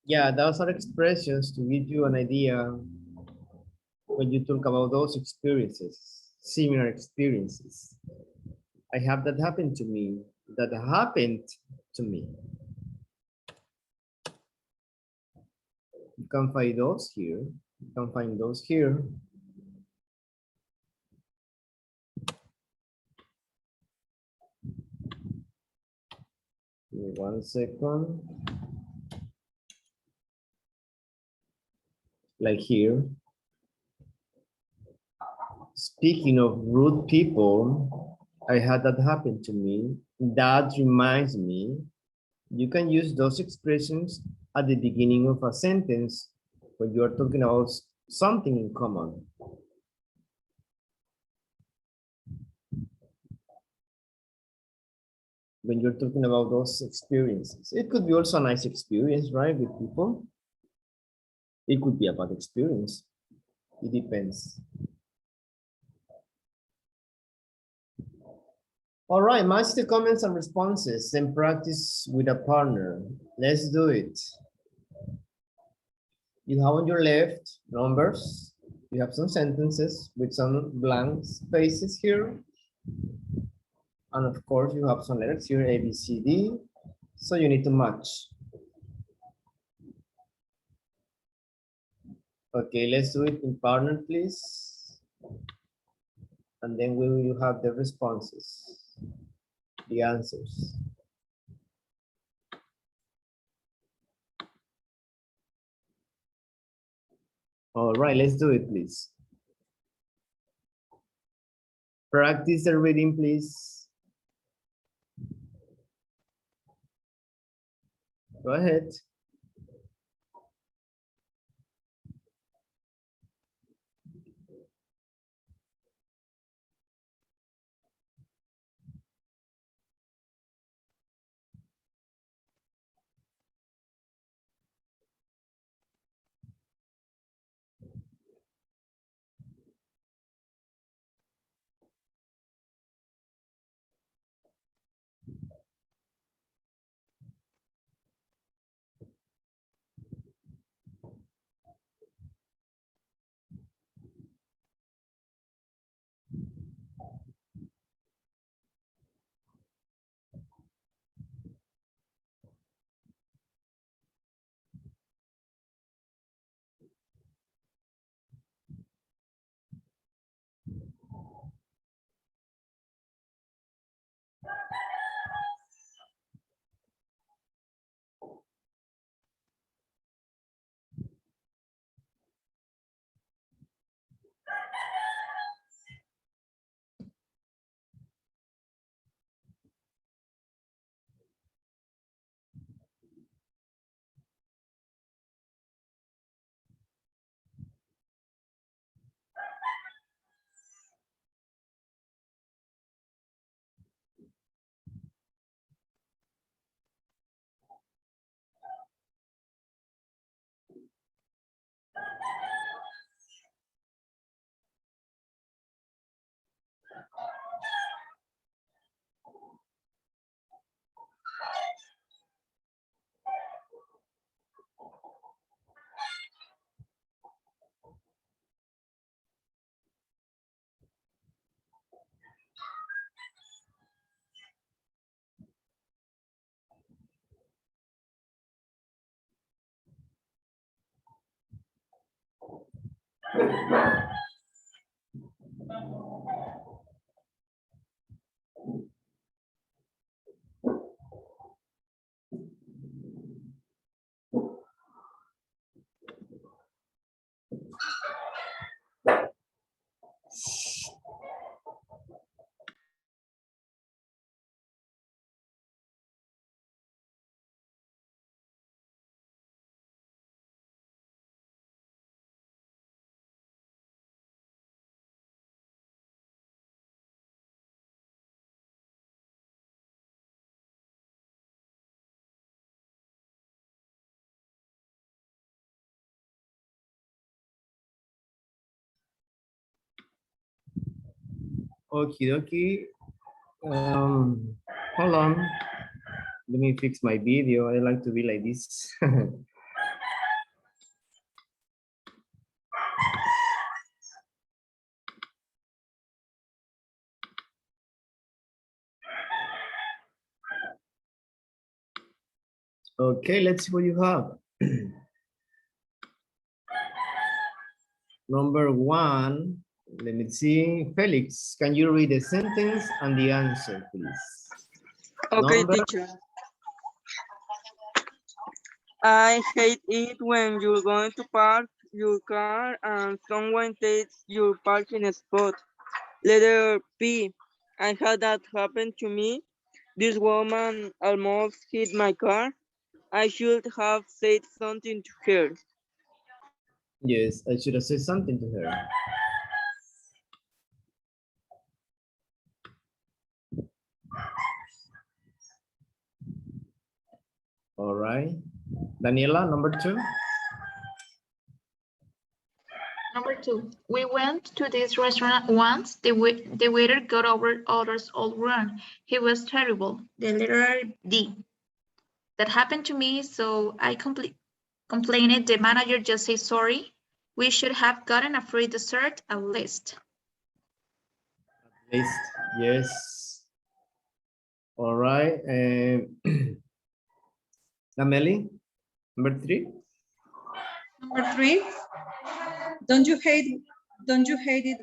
A: Yeah, those are expressions to give you an idea when you talk about those experiences, similar experiences. I have that happened to me, that happened to me. You can find those here. You can find those here. Give me 1 second. Like here. Speaking of rude people, I had that happen to me. That reminds me, you can use those expressions at the beginning of a sentence when you are talking about something in common. When you're talking about those experiences. It could be also a nice experience, right, with people. It could be a bad experience. It depends. All right, match the comments and responses and practice with a partner. Let's do it. You have on your left numbers. You have some sentences with some blank spaces here. And of course, you have some letters here, A, B, C, D. So you need to match. Okay, let's do it in partner, please. And then we will have the responses, the answers. All right, let's do it, please. Practice the reading, please. Go ahead. Okie dokie. Hold on. Let me fix my video. I like to be like this. Okay, let's see what you have. Number one, let me see. Felix, can you read the sentence and the answer, please?
D: Okay,
A: Number-
D: teacher. I hate it when you're going to park your car and someone takes your parking spot. Letter P. I had that happen to me. This woman almost hit my car. I should have said something to her.
A: Yes, I should have said something to her. All right. Daniela, number two.
C: Number 2, we went to this restaurant once. The waiter got our orders all wrong. He was terrible. The letter D. That happened to me, so I complained. The manager just said sorry. We should have gotten a free dessert at least.
A: List, yes. All right. Amelie, number three.
B: Number 3, don't you hate it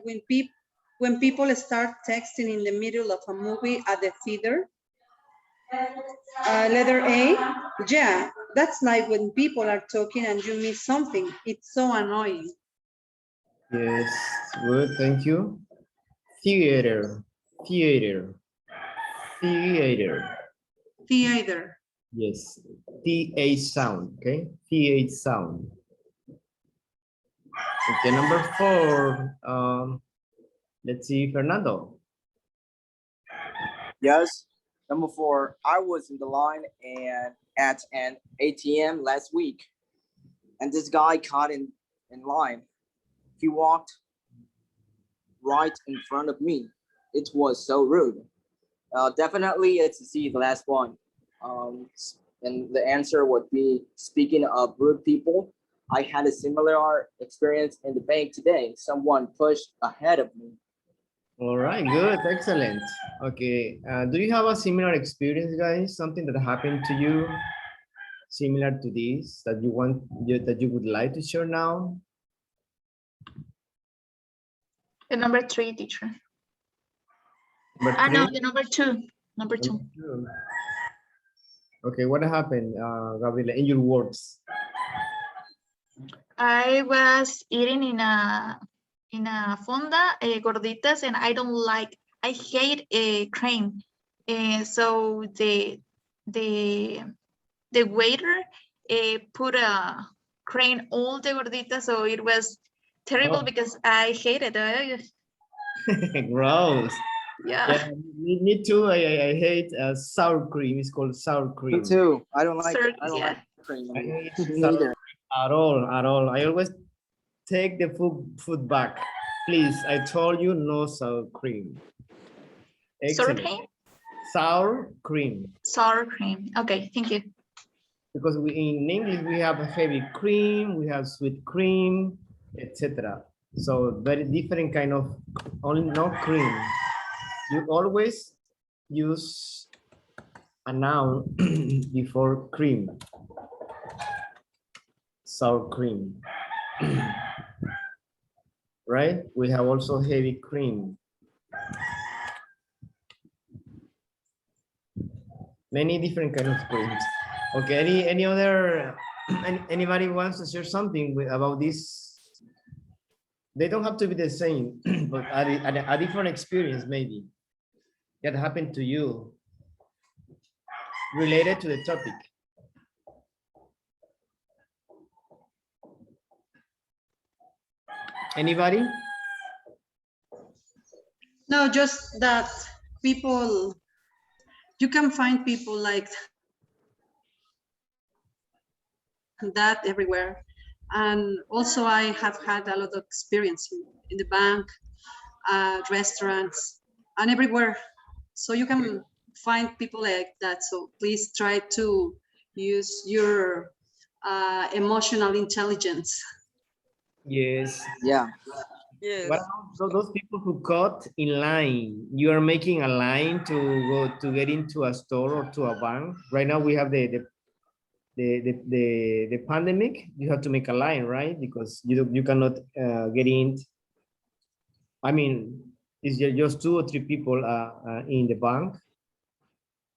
B: when people start texting in the middle of a movie at the theater? Letter A, yeah, that's like when people are talking and you miss something. It's so annoying.
A: Yes, good, thank you. Theater, theater, theater.
B: Theater.
A: Yes, TH sound, okay? TH sound. Okay, number 4. Let's see, Fernando.
F: Yes. Number 4, I was in the line and at an ATM last week, and this guy caught in line. He walked right in front of me. It was so rude. Definitely, it's C, the last one. And the answer would be, speaking of rude people, I had a similar experience in the bank today. Someone pushed ahead of me.
A: All right, good, excellent. Okay, do you have a similar experience, guys? Something that happened to you similar to this that that you would like to share now?
C: The number 3, teacher.
A: Number
C: No,
A: 3?
C: the number 2. Number 2.
A: Okay, what happened, Gabriela, in your words?
C: I was eating in a fonda, gorditas, and I hate cream. So the waiter put a cream all the gorditas, so it was terrible because I hated it.
A: Gross.
C: Yeah.
A: Me too. I hate sour cream. It's called sour cream.
F: Me too. I don't like
C: Yeah.
F: cream.
A: I hate sour
F: Neither.
A: at all. I always take the food back. Please, I told you no sour cream.
C: Sour
A: Excellent.
C: cream?
A: Sour cream.
C: Sour cream. Okay, thank you.
A: Because in English we have a heavy cream, we have sweet cream, etc. So very different kind of, only no cream. You always use a noun before cream. Sour cream. Right? We have also heavy cream. Many different kind of creams. Okay, any other, anybody wants to share something about this? They don't have to be the same, but a different experience maybe that happened to you related to the topic. Anybody?
B: No, just that people, you can find people like that everywhere. And also I have had a lot of experience in the bank, restaurants, and everywhere. So you can find people like that. So please try to use your emotional intelligence.
A: Yes.
F: Yeah.
D: Yes.
A: What about those people who got in line? You are making a line to go to get into a store or to a bank. Right now we have the pandemic. You have to make a line, right? Because you cannot get in. I mean, it's just 2 or 3 people in the bank.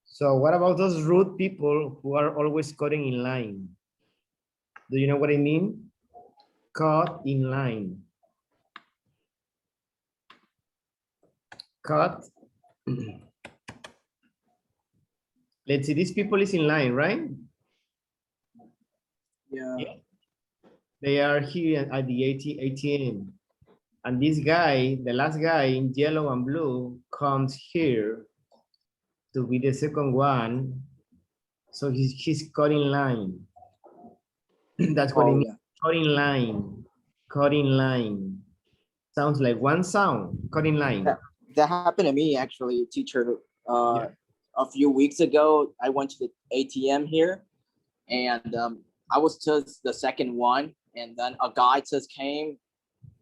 A: So what about those rude people who are always cutting in line? Do you know what I mean? Cut in line. Cut. Let's see, these people is in line, right?
F: Yeah.
A: They are here at the ATM. And this guy, the last guy in yellow and blue, comes here to be the second one. So he's cut in line. That's what it means.
F: Yeah.
A: Cut in line. Cut in line. Sounds like one sound. Cut in line.
F: That happened to me actually, teacher. A few weeks ago, I went to the ATM here, and I was just the second one, and then a guy just came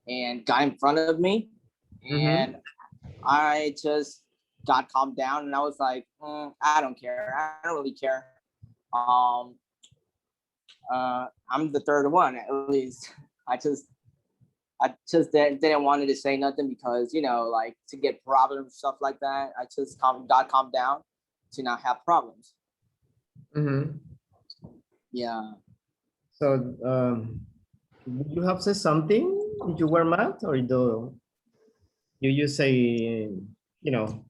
F: and got in front of me, and I just got calmed down, and I was like, I don't care. I don't really care. I'm the third one at least. I just didn't want to say nothing because, you know, like to get problems, stuff like that. I just got calmed down to not have problems. Yeah.
A: So, would you have said something if you were mad or you? You say, you know,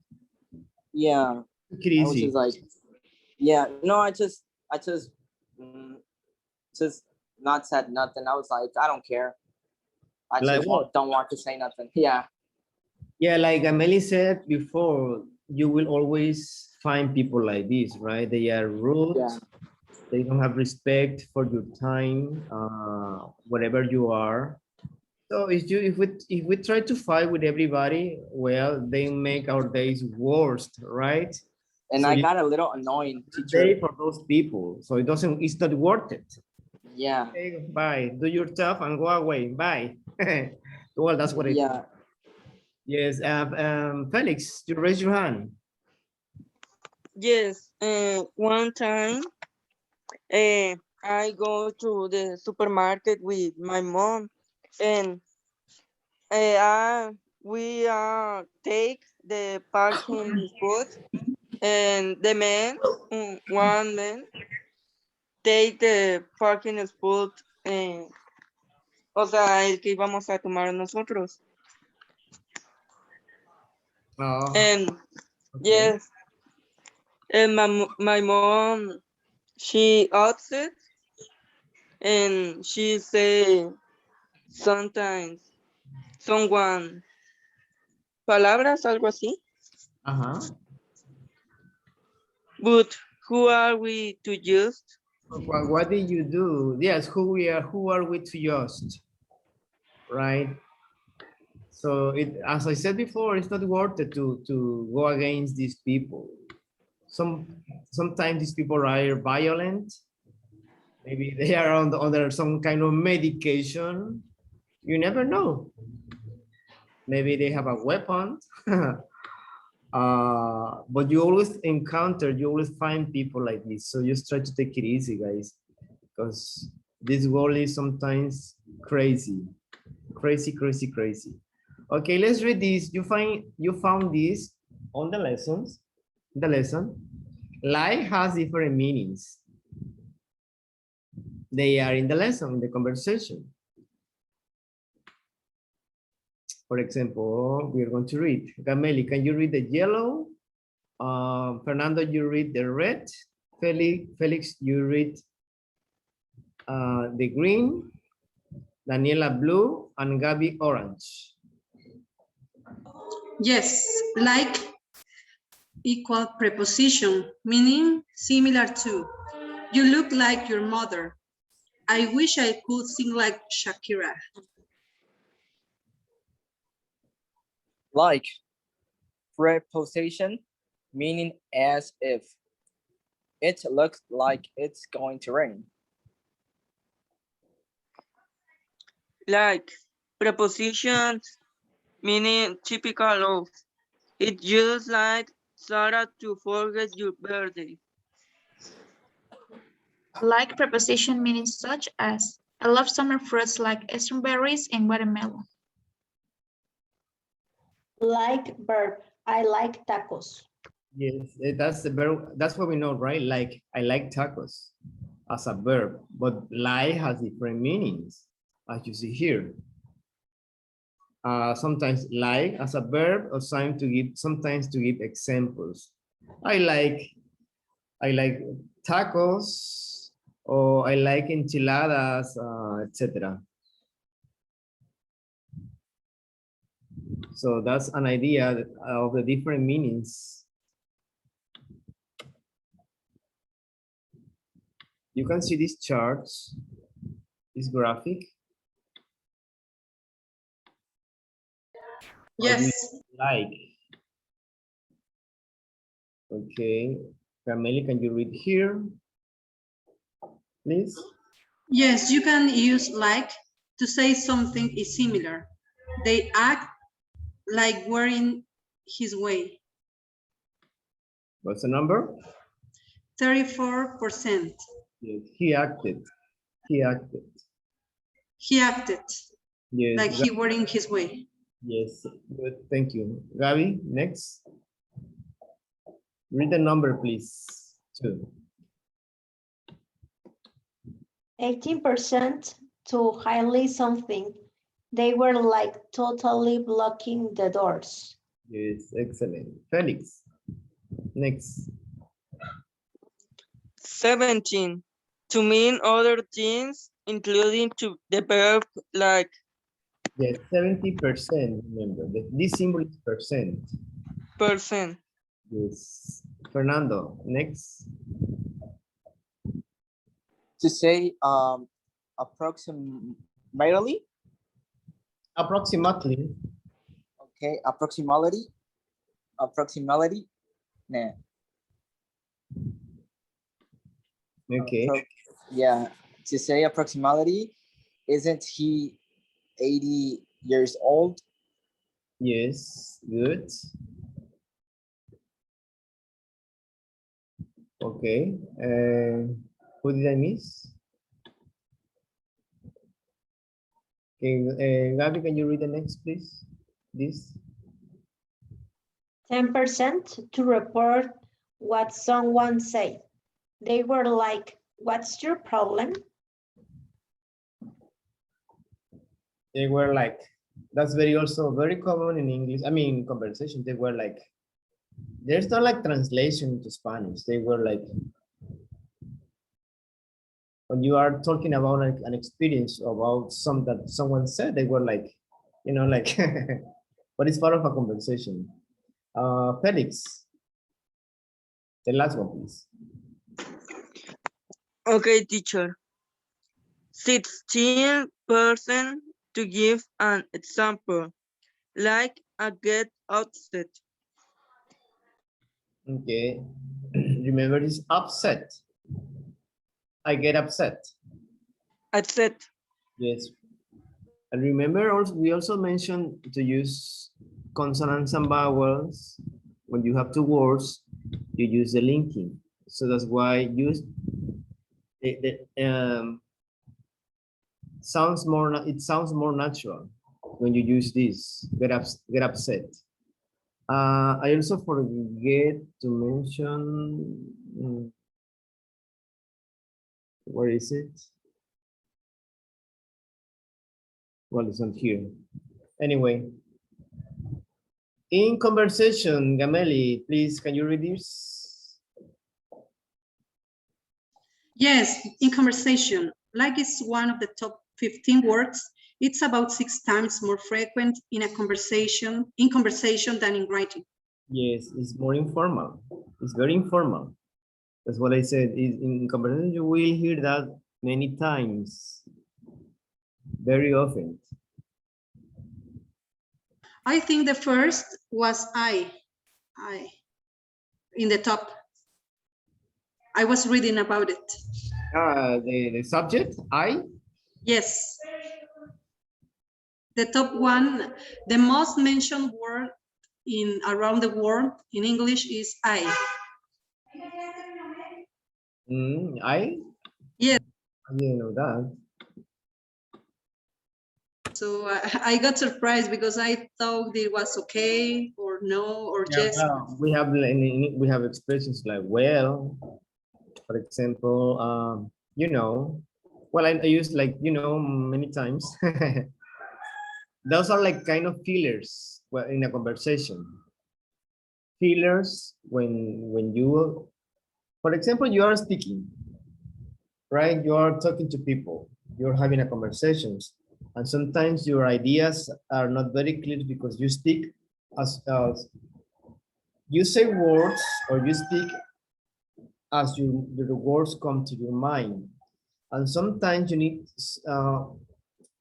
F: Yeah,
A: take it
F: I was
A: easy.
F: just like, yeah, no, mm, just not said nothing. I was like, I don't care. I
A: Like
F: just
A: what?
F: don't want to say nothing. Yeah,
A: Yeah, like Amelie said before, you will always find people like this, right? They are rude.
F: yeah,
A: They don't have respect for your time, wherever you are. So if we try to fight with everybody, well, they make our days worst, right?
F: and
A: So
F: I
A: you
F: got a little annoying,
A: day
F: teacher.
A: for those people. So it's not worth it.
F: Yeah,
A: Okay, bye. Do your stuff and go away. Bye. Well, that's what I do.
F: yeah.
A: Yes, Felix, you raise your hand.
D: Yes, one time I go to the supermarket with my mom and we take the parking spot and the man, one man, take the parking spot, o sea, el que íbamos a tomar nosotros.
A: Oh,
D: And
A: okay.
D: yes, and my mom, she upset and she say sometimes someone palabras, algo así.
A: Uh-huh.
D: But who are we to use?
A: What did you do? Yes, who are we to just, right? So as I said before, it's not worth it to go against these people. Sometimes these people are violent. Maybe they are under some kind of medication. You never know. Maybe they have a weapon. But you always find people like this. So just try to take it easy, guys, because this world is sometimes crazy. Crazy, crazy, crazy. Okay, let's read this. You found this on the lessons. The lesson. Lie has different meanings. They are in the lesson, in the conversation. For example, we are going to read. Gameli, can you read the yellow? Fernando, you read the red. Felix, you read the green. Daniela, blue, and Gabi, orange.
B: Yes, like equal preposition, meaning similar to. You look like your mother. I wish I could sing like Shakira.
F: Like preposition, meaning as if. It looks like it's going to rain.
D: Like prepositions, meaning typical of. It's just like Sarah to forget your birthday.
C: Like preposition meaning such as. I love summer fruits like strawberries and watermelon.
E: Like verb, I like tacos.
A: Yes, that's the verb. That's what we know, right? Like, I like tacos as a verb, but lie has different meanings, as you see here. Sometimes like as a verb, or sometimes to give examples. I like tacos, or I like enchiladas, etc. So that's an idea of the different meanings. You can see these charts, this graphic.
B: Yes,
A: Like. Okay, Carmeli, can you read here, please?
B: yes, you can use like to say something is similar. They act like we're in his way.
A: What's the number?
B: 34%.
A: Yes, he acted. He acted.
B: He acted
A: Yes.
B: like he were in his way.
A: Yes. Good. Thank you. Gabi, next. Read the number, please. 2.
E: 18% to highly something. They were like totally blocking the doors.
A: Yes, excellent. Felix, next.
D: 17. To mean other things, including to the verb like
A: Yes, 70%. Remember, this symbol is percent.
D: percent.
A: Yes. Fernando, next.
F: To say approximately,
A: Approximately.
F: okay, approximately, nah.
A: Okay.
F: Yeah, to say approximately, isn't he 80 years old?
A: Yes, good. Okay. Who did I miss? Okay, Gabby, can you read the next, please? This.
E: 10% to report what someone said. They were like, what's your problem?
A: They were like, that's also very common in English. I mean, conversation. They were like, there's not like translation to Spanish. They were like, when you are talking about like an experience about some that someone said, they were like, like, but it's part of a conversation. Felix, the last one, please.
D: Okay, teacher. 16% to give an example, like a get upset.
A: Okay. Remember this upset. I get upset.
D: Upset.
A: Yes. And remember also we also mentioned to use consonants and vowels. When you have two words, you use the linking. So that's why use it sounds more natural when you use this. Get upset. I also forget to mention where is it? Well, it's not here. Anyway, in conversation, Gameli, please, can you read this?
B: Yes, in conversation, like it's one of the top 15 words. It's about 6 times more frequent in conversation than in writing.
A: Yes, it's more informal. It's very informal. That's what I said. In conversation, you will hear that many times, very often.
B: I think the first was I in the top. I was reading about it.
A: The subject, I?
B: Yes. The top one, the most mentioned word in around the world in English is I.
A: I?
B: Yes.
A: I didn't know that.
B: So I got surprised because I thought it was okay or no or
A: Yeah,
B: yes.
A: well, we have expressions like well, for example, well, I use like, many times. Those are like kind of fillers in a conversation. Fillers when you, for example, you are speaking, right? You are talking to people, you're having a conversations, and sometimes your ideas are not very clear because you speak as you say words or you speak as the words come to your mind, and sometimes you need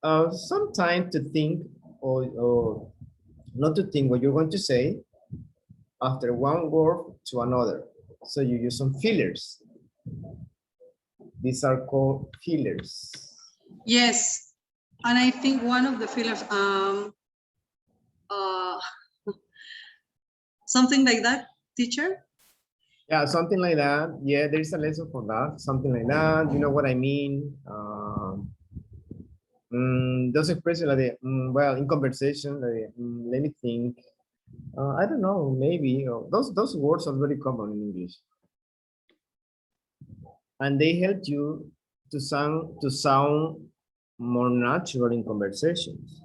A: some time to think or not to think what you're going to say after one word to another. So you use some fillers. These are called fillers.
B: Yes, and I think one of the fillers, something like that, teacher?
A: Yeah, something like that. Yeah, there's a lesson for that. Something like that. You know what I mean? Those expressions like well, in conversation, like, let me think. I don't know, maybe those words are very common in English, and they help you to sound more natural in conversations.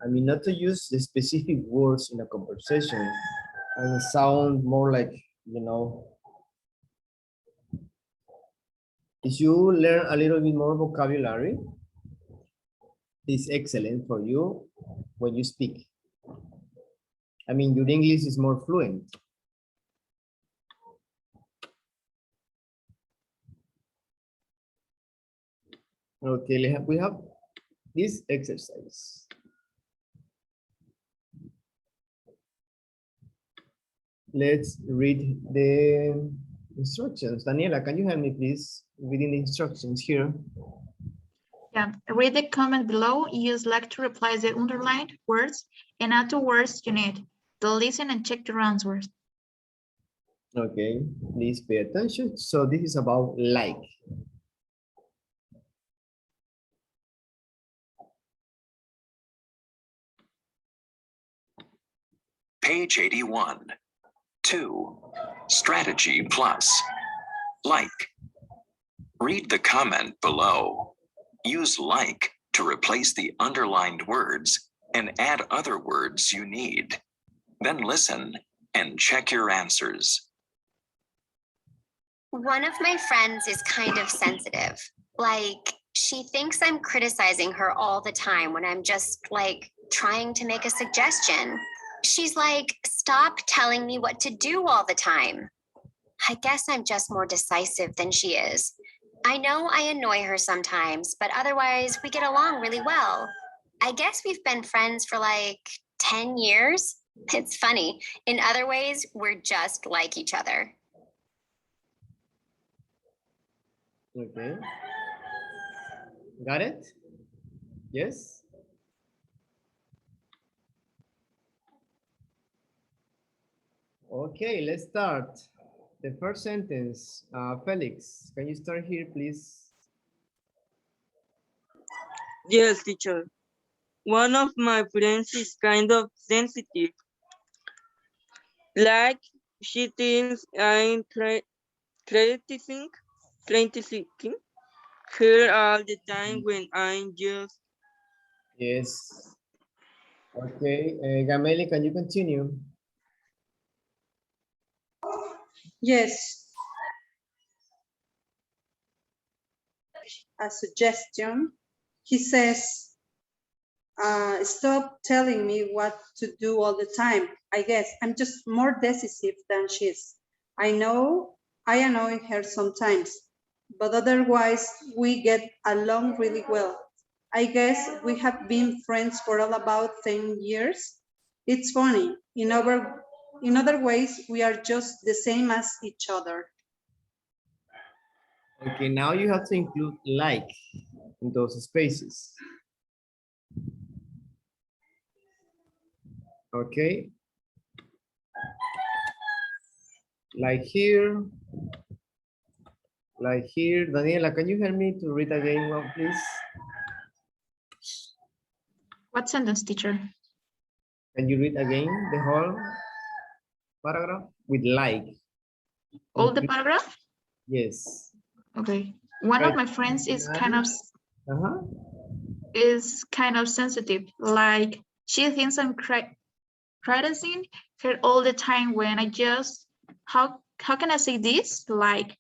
A: I mean, not to use the specific words in a conversation and sound more like, you know, if you learn a little bit more vocabulary, it's excellent for you when you speak. I mean, your English is more fluent. Okay, we have this exercise. Let's read the instructions. Daniela, can you help me please reading the instructions here?
C: Yeah, read the comment below. Use like to reply the underlined words and add the words you need. Then listen and check your answers.
A: Okay, please pay attention. So this is about like.
G: Page 81. 2. Strategy plus. Like. Read the comment below. Use like to replace the underlined words and add other words you need. Then listen and check your answers.
I: One of my friends is kind of sensitive. Like, she thinks I'm criticizing her all the time when I'm just like trying to make a suggestion. She's like, stop telling me what to do all the time. I guess I'm just more decisive than she is. I know I annoy her sometimes, but otherwise we get along really well. I guess we've been friends for like 10 years. It's funny. In other ways, we're just like each other.
A: Okay. Got it? Yes? Okay, let's start. The first sentence, Felix, can you start here, please?
D: Yes, teacher. One of my friends is kind of sensitive. Like, she thinks I'm criticizing her all the time when I'm just...
A: Yes. Okay, Gameli, can you continue?
B: Yes. A suggestion. He says, stop telling me what to do all the time. I guess I'm just more decisive than she is. I know I annoy her sometimes, but otherwise we get along really well. I guess we have been friends for all about 10 years. It's funny. In other ways, we are just the same as each other.
A: Okay, now you have to include like in those spaces. Okay. Like here. Like here. Daniela, can you help me to read again one, please?
C: What sentence, teacher?
A: Can you read again the whole paragraph with like?
C: All the paragraph?
A: Yes.
C: Okay. One of my friends is kind of sensitive. Like, she thinks I'm criticizing her all the time when I just, how can I say this? Like,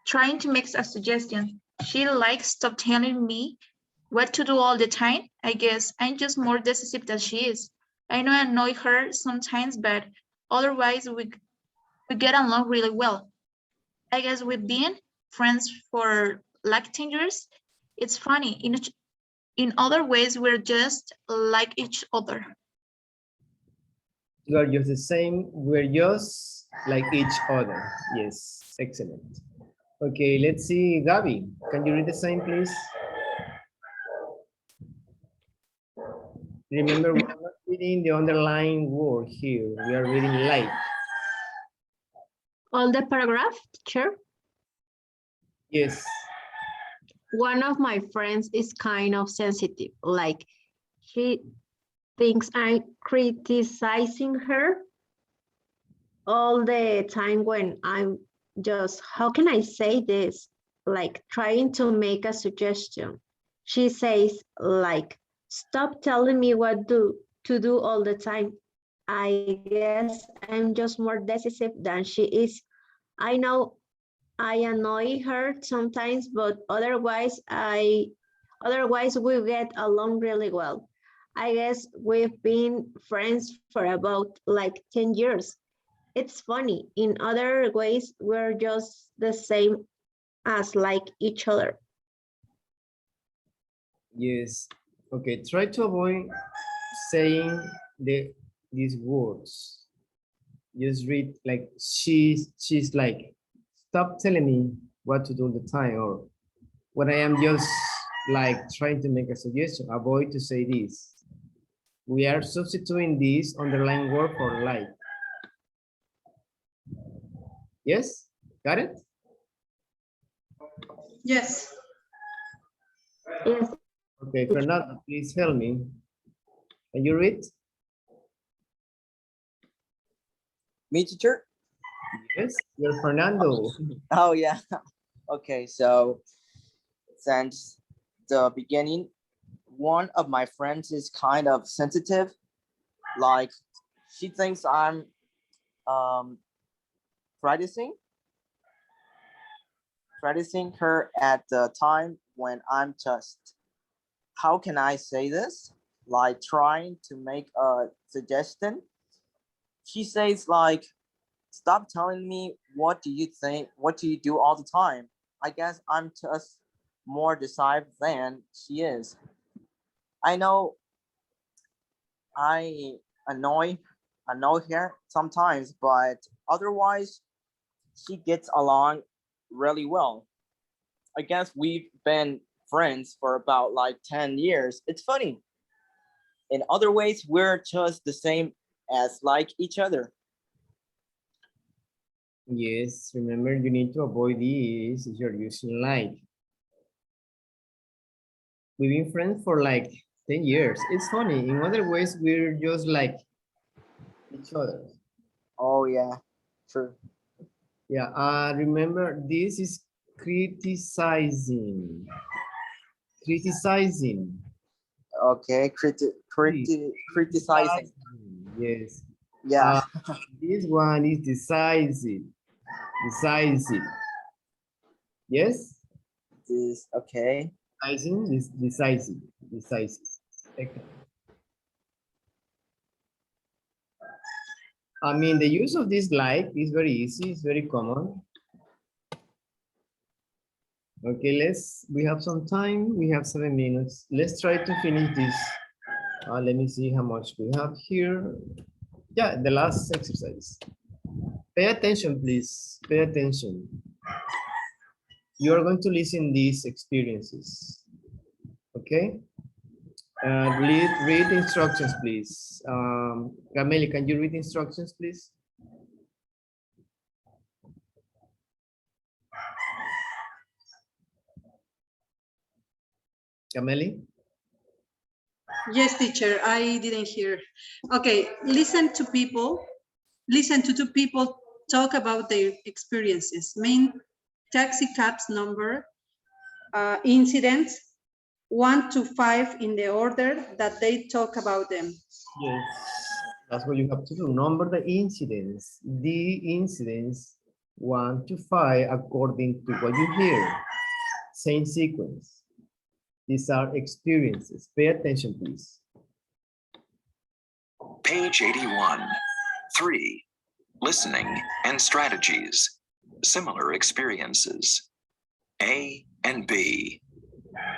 C: trying to make a suggestion. She likes stop telling me what to do all the time. I guess I'm just more decisive than she is. I know I annoy her sometimes, but otherwise we get along really well. I guess we've been friends for like 10 years. It's funny. In other ways, we're just like each other.
A: You are just the same. We're just like each other. Yes, excellent. Okay, let's see, Gabi. Can you read the same, please? Remember, we're not reading the underlying word here. We are reading like.
E: All the paragraph, teacher.
A: Yes.
E: One of my friends is kind of sensitive. Like, she thinks I'm criticizing her all the time when I'm just, how can I say this? like trying to make a suggestion. She says like, stop telling me what to do all the time. I guess I'm just more decisive than she is. I know I annoy her sometimes, but otherwise we get along really well. I guess we've been friends for about like 10 years. It's funny. In other ways, we're just the same as like each other.
A: Yes. Okay, try to avoid saying these words. Just read like she's like, stop telling me what to do all the time, or when I am just like trying to make a suggestion, avoid to say this. We are substituting this underlying word for like. Yes, got it?
B: Yes.
E: Yes,
A: Okay, Fernando, please help me. Can you read?
F: Me, teacher?
A: Yes, you're Fernando.
F: Oh, yeah. Okay, so since the beginning, one of my friends is kind of sensitive. Like, she thinks I'm practicing her at the time when I'm just, how can I say this? Like trying to make a suggestion. She says like, stop telling me what do you think, what do you do all the time? I guess I'm just more decisive than she is. I know I annoy her sometimes, but otherwise she gets along really well. I guess we've been friends for about like 10 years. It's funny. In other ways, we're just the same as like each other.
A: Yes, remember you need to avoid this if you're using like. We've been friends for like 10 years. It's funny. In other ways, we're just like each other.
F: Oh yeah, true.
A: Yeah, remember this is criticizing. Criticizing.
F: Okay, criticizing.
A: Yes.
F: Yeah.
A: This one is decisive. Decisive. Yes?
F: This okay.
A: Decisive is decisive. Decisive. Okay. I mean, the use of this like is very easy. It's very common. Okay, we have some time. We have 7 minutes. Let's try to finish this. Let me see how much we have here. Yeah, the last exercise. Pay attention, please. Pay attention. You are going to listen these experiences. Okay? Read instructions, please. Gameli, can you read instructions, please? Gameli?
B: Yes, teacher, I didn't hear. Okay, listen to two people talk about their experiences, main taxi cabs number, incidents, 1 to 5 in the order that they talk about them.
A: Yes, that's what you have to do. Number the incidents. The incidents 1 to 5 according to what you hear. Same sequence. These are experiences. Pay attention, please.
G: Page 81. 3. Listening and strategies. Similar experiences. A and B.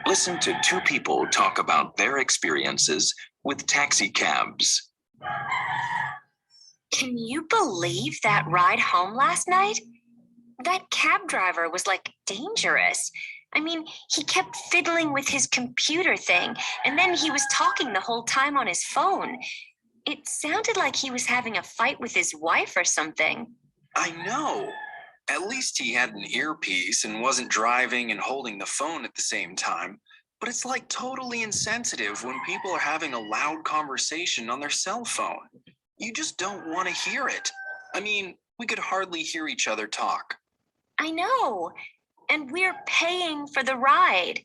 G: Listen to two people talk about their experiences with taxi cabs.
H: Can you believe that ride home last night? That cab driver was like dangerous. I mean, he kept fiddling with his computer thing, and then he was talking the whole time on his phone. It sounded like he was having a fight with his wife or something.
G: I know. At least he had an earpiece and wasn't driving and holding the phone at the same time. But it's like totally insensitive when people are having a loud conversation on their cell phone. You just don't want to hear it. I mean, we could hardly hear each other talk.
H: I know. and we're paying for the ride.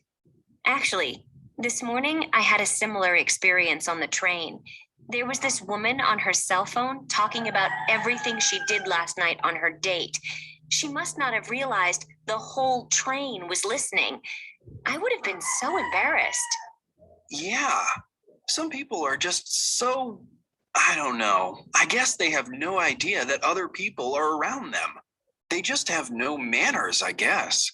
H: Actually, this morning I had a similar experience on the train. There was this woman on her cell phone talking about everything she did last night on her date. She must not have realized the whole train was listening. I would have been so embarrassed.
G: Yeah, some people are just so, I don't know. I guess they have no idea that other people are around them. They just have no manners, I guess.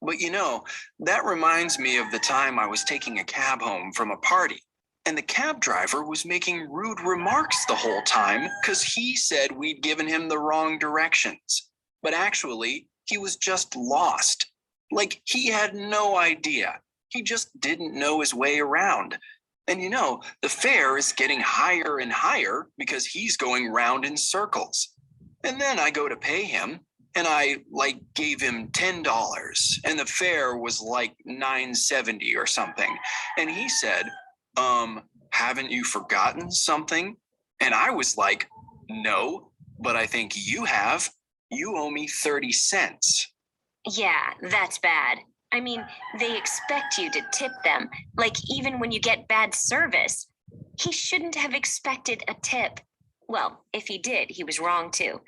G: But you know, that reminds me of the time I was taking a cab home from a party, and the cab driver was making rude remarks the whole time because he said we'd given him the wrong directions. But actually, he was just lost. Like he had no idea. He just didn't know his way around. And you know, the fare is getting higher and higher because he's going round in circles. And then I go to pay him, and I gave him $10, and the fare was like $9.70 or something. And he said, haven't you forgotten something? And I was like, no, but I think you have. You owe me 30 cents.
H: Yeah, that's bad. I mean, they expect you to tip them, like even when you get bad service. He shouldn't have expected a tip. Well, if he did, he was wrong too.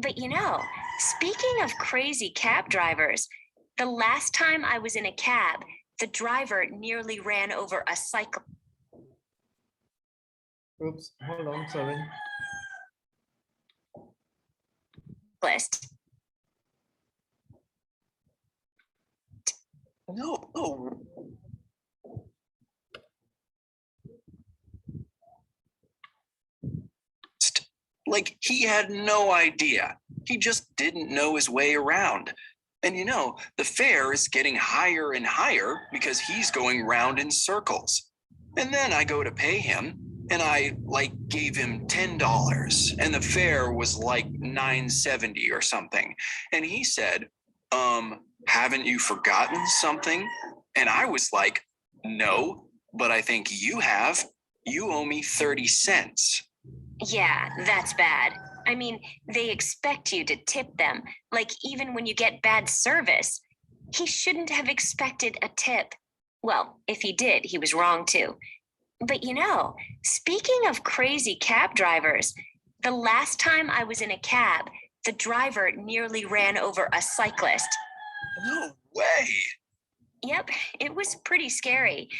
H: But you know, speaking of crazy cab drivers, the last time I was in a cab, the driver nearly ran over a cyclist.
A: Oops, hold on, sorry.
G: No. Like he had no idea. He just didn't know his way around. And you know, the fare is getting higher and higher because he's going round in circles. And then I go to pay him, and I gave him $10, and the fare was like $9.70 or something. And he said, haven't you forgotten something? And I was like, no, but I think you have. You owe me 30 cents.
H: Yeah, that's bad. I mean, they expect you to tip them, like even when you get bad service. He shouldn't have expected a tip. Well, if he did, he was wrong too. But you know, speaking of crazy cab drivers, the last time I was in a cab, the driver nearly ran over a cyclist.
G: No way.
H: Yep, it was pretty scary.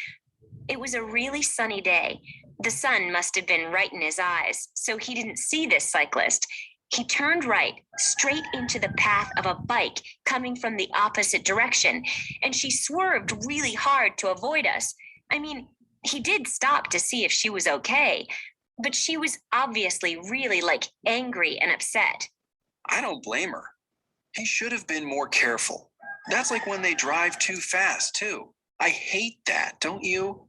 H: It was a really sunny day. The sun must have been right in his eyes, so he didn't see this cyclist. He turned right, straight into the path of a bike coming from the opposite direction, and she swerved really hard to avoid us. I mean, he did stop to see if she was okay, but she was obviously really angry and upset.
G: I don't blame her. He should have been more careful. That's like when they drive too fast, too. I hate that, don't you?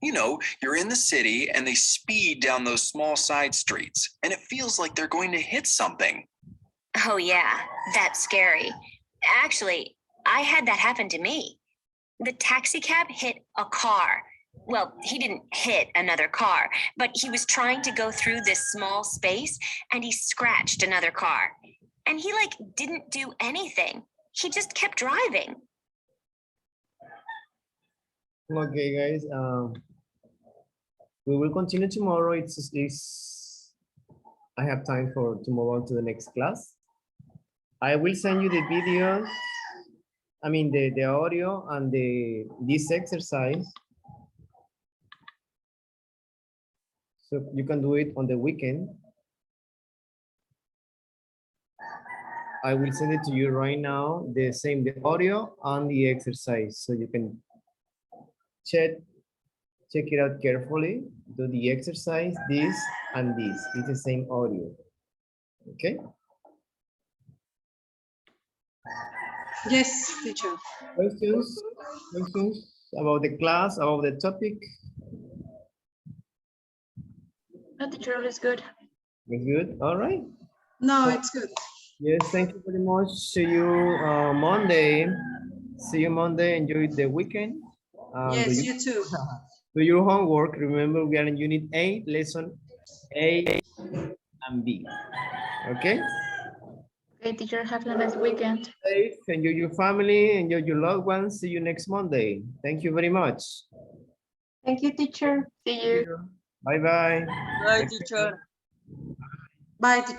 G: You know, you're in the city and they speed down those small side streets, and it feels like they're going to hit something.
H: Oh yeah, that's scary. Actually, I had that happen to me. The taxi cab hit a car. Well, he didn't hit another car, but he was trying to go through this small space and he scratched another car. And he didn't do anything. He just kept driving.
A: Okay, guys. We will continue tomorrow. I have time to move on to the next class. I will send you the videos. I mean the audio and this exercise. So you can do it on the weekend. I will send it to you right now, the audio and the exercise, so you can check it out carefully. Do the exercise, this and this. It's the same audio. Okay?
B: Yes, teacher.
A: Questions? Questions about the class, about the topic?
C: No, teacher, is good.
A: It's good? All right.
B: No, it's good.
A: Yes, thank you very much. See you Monday. See you Monday. Enjoy the weekend.
B: Yes, you too.
A: Do your homework. Remember, we are in Unit 8, Lesson A and B. Okay?
C: Okay. Okay, teacher, have a nice weekend.
A: Safe, enjoy your family, enjoy your loved ones. See you next Monday. Thank you very much.
E: Thank you, teacher.
C: See you.
A: Bye bye.
D: Bye, teacher.
B: Bye, teacher.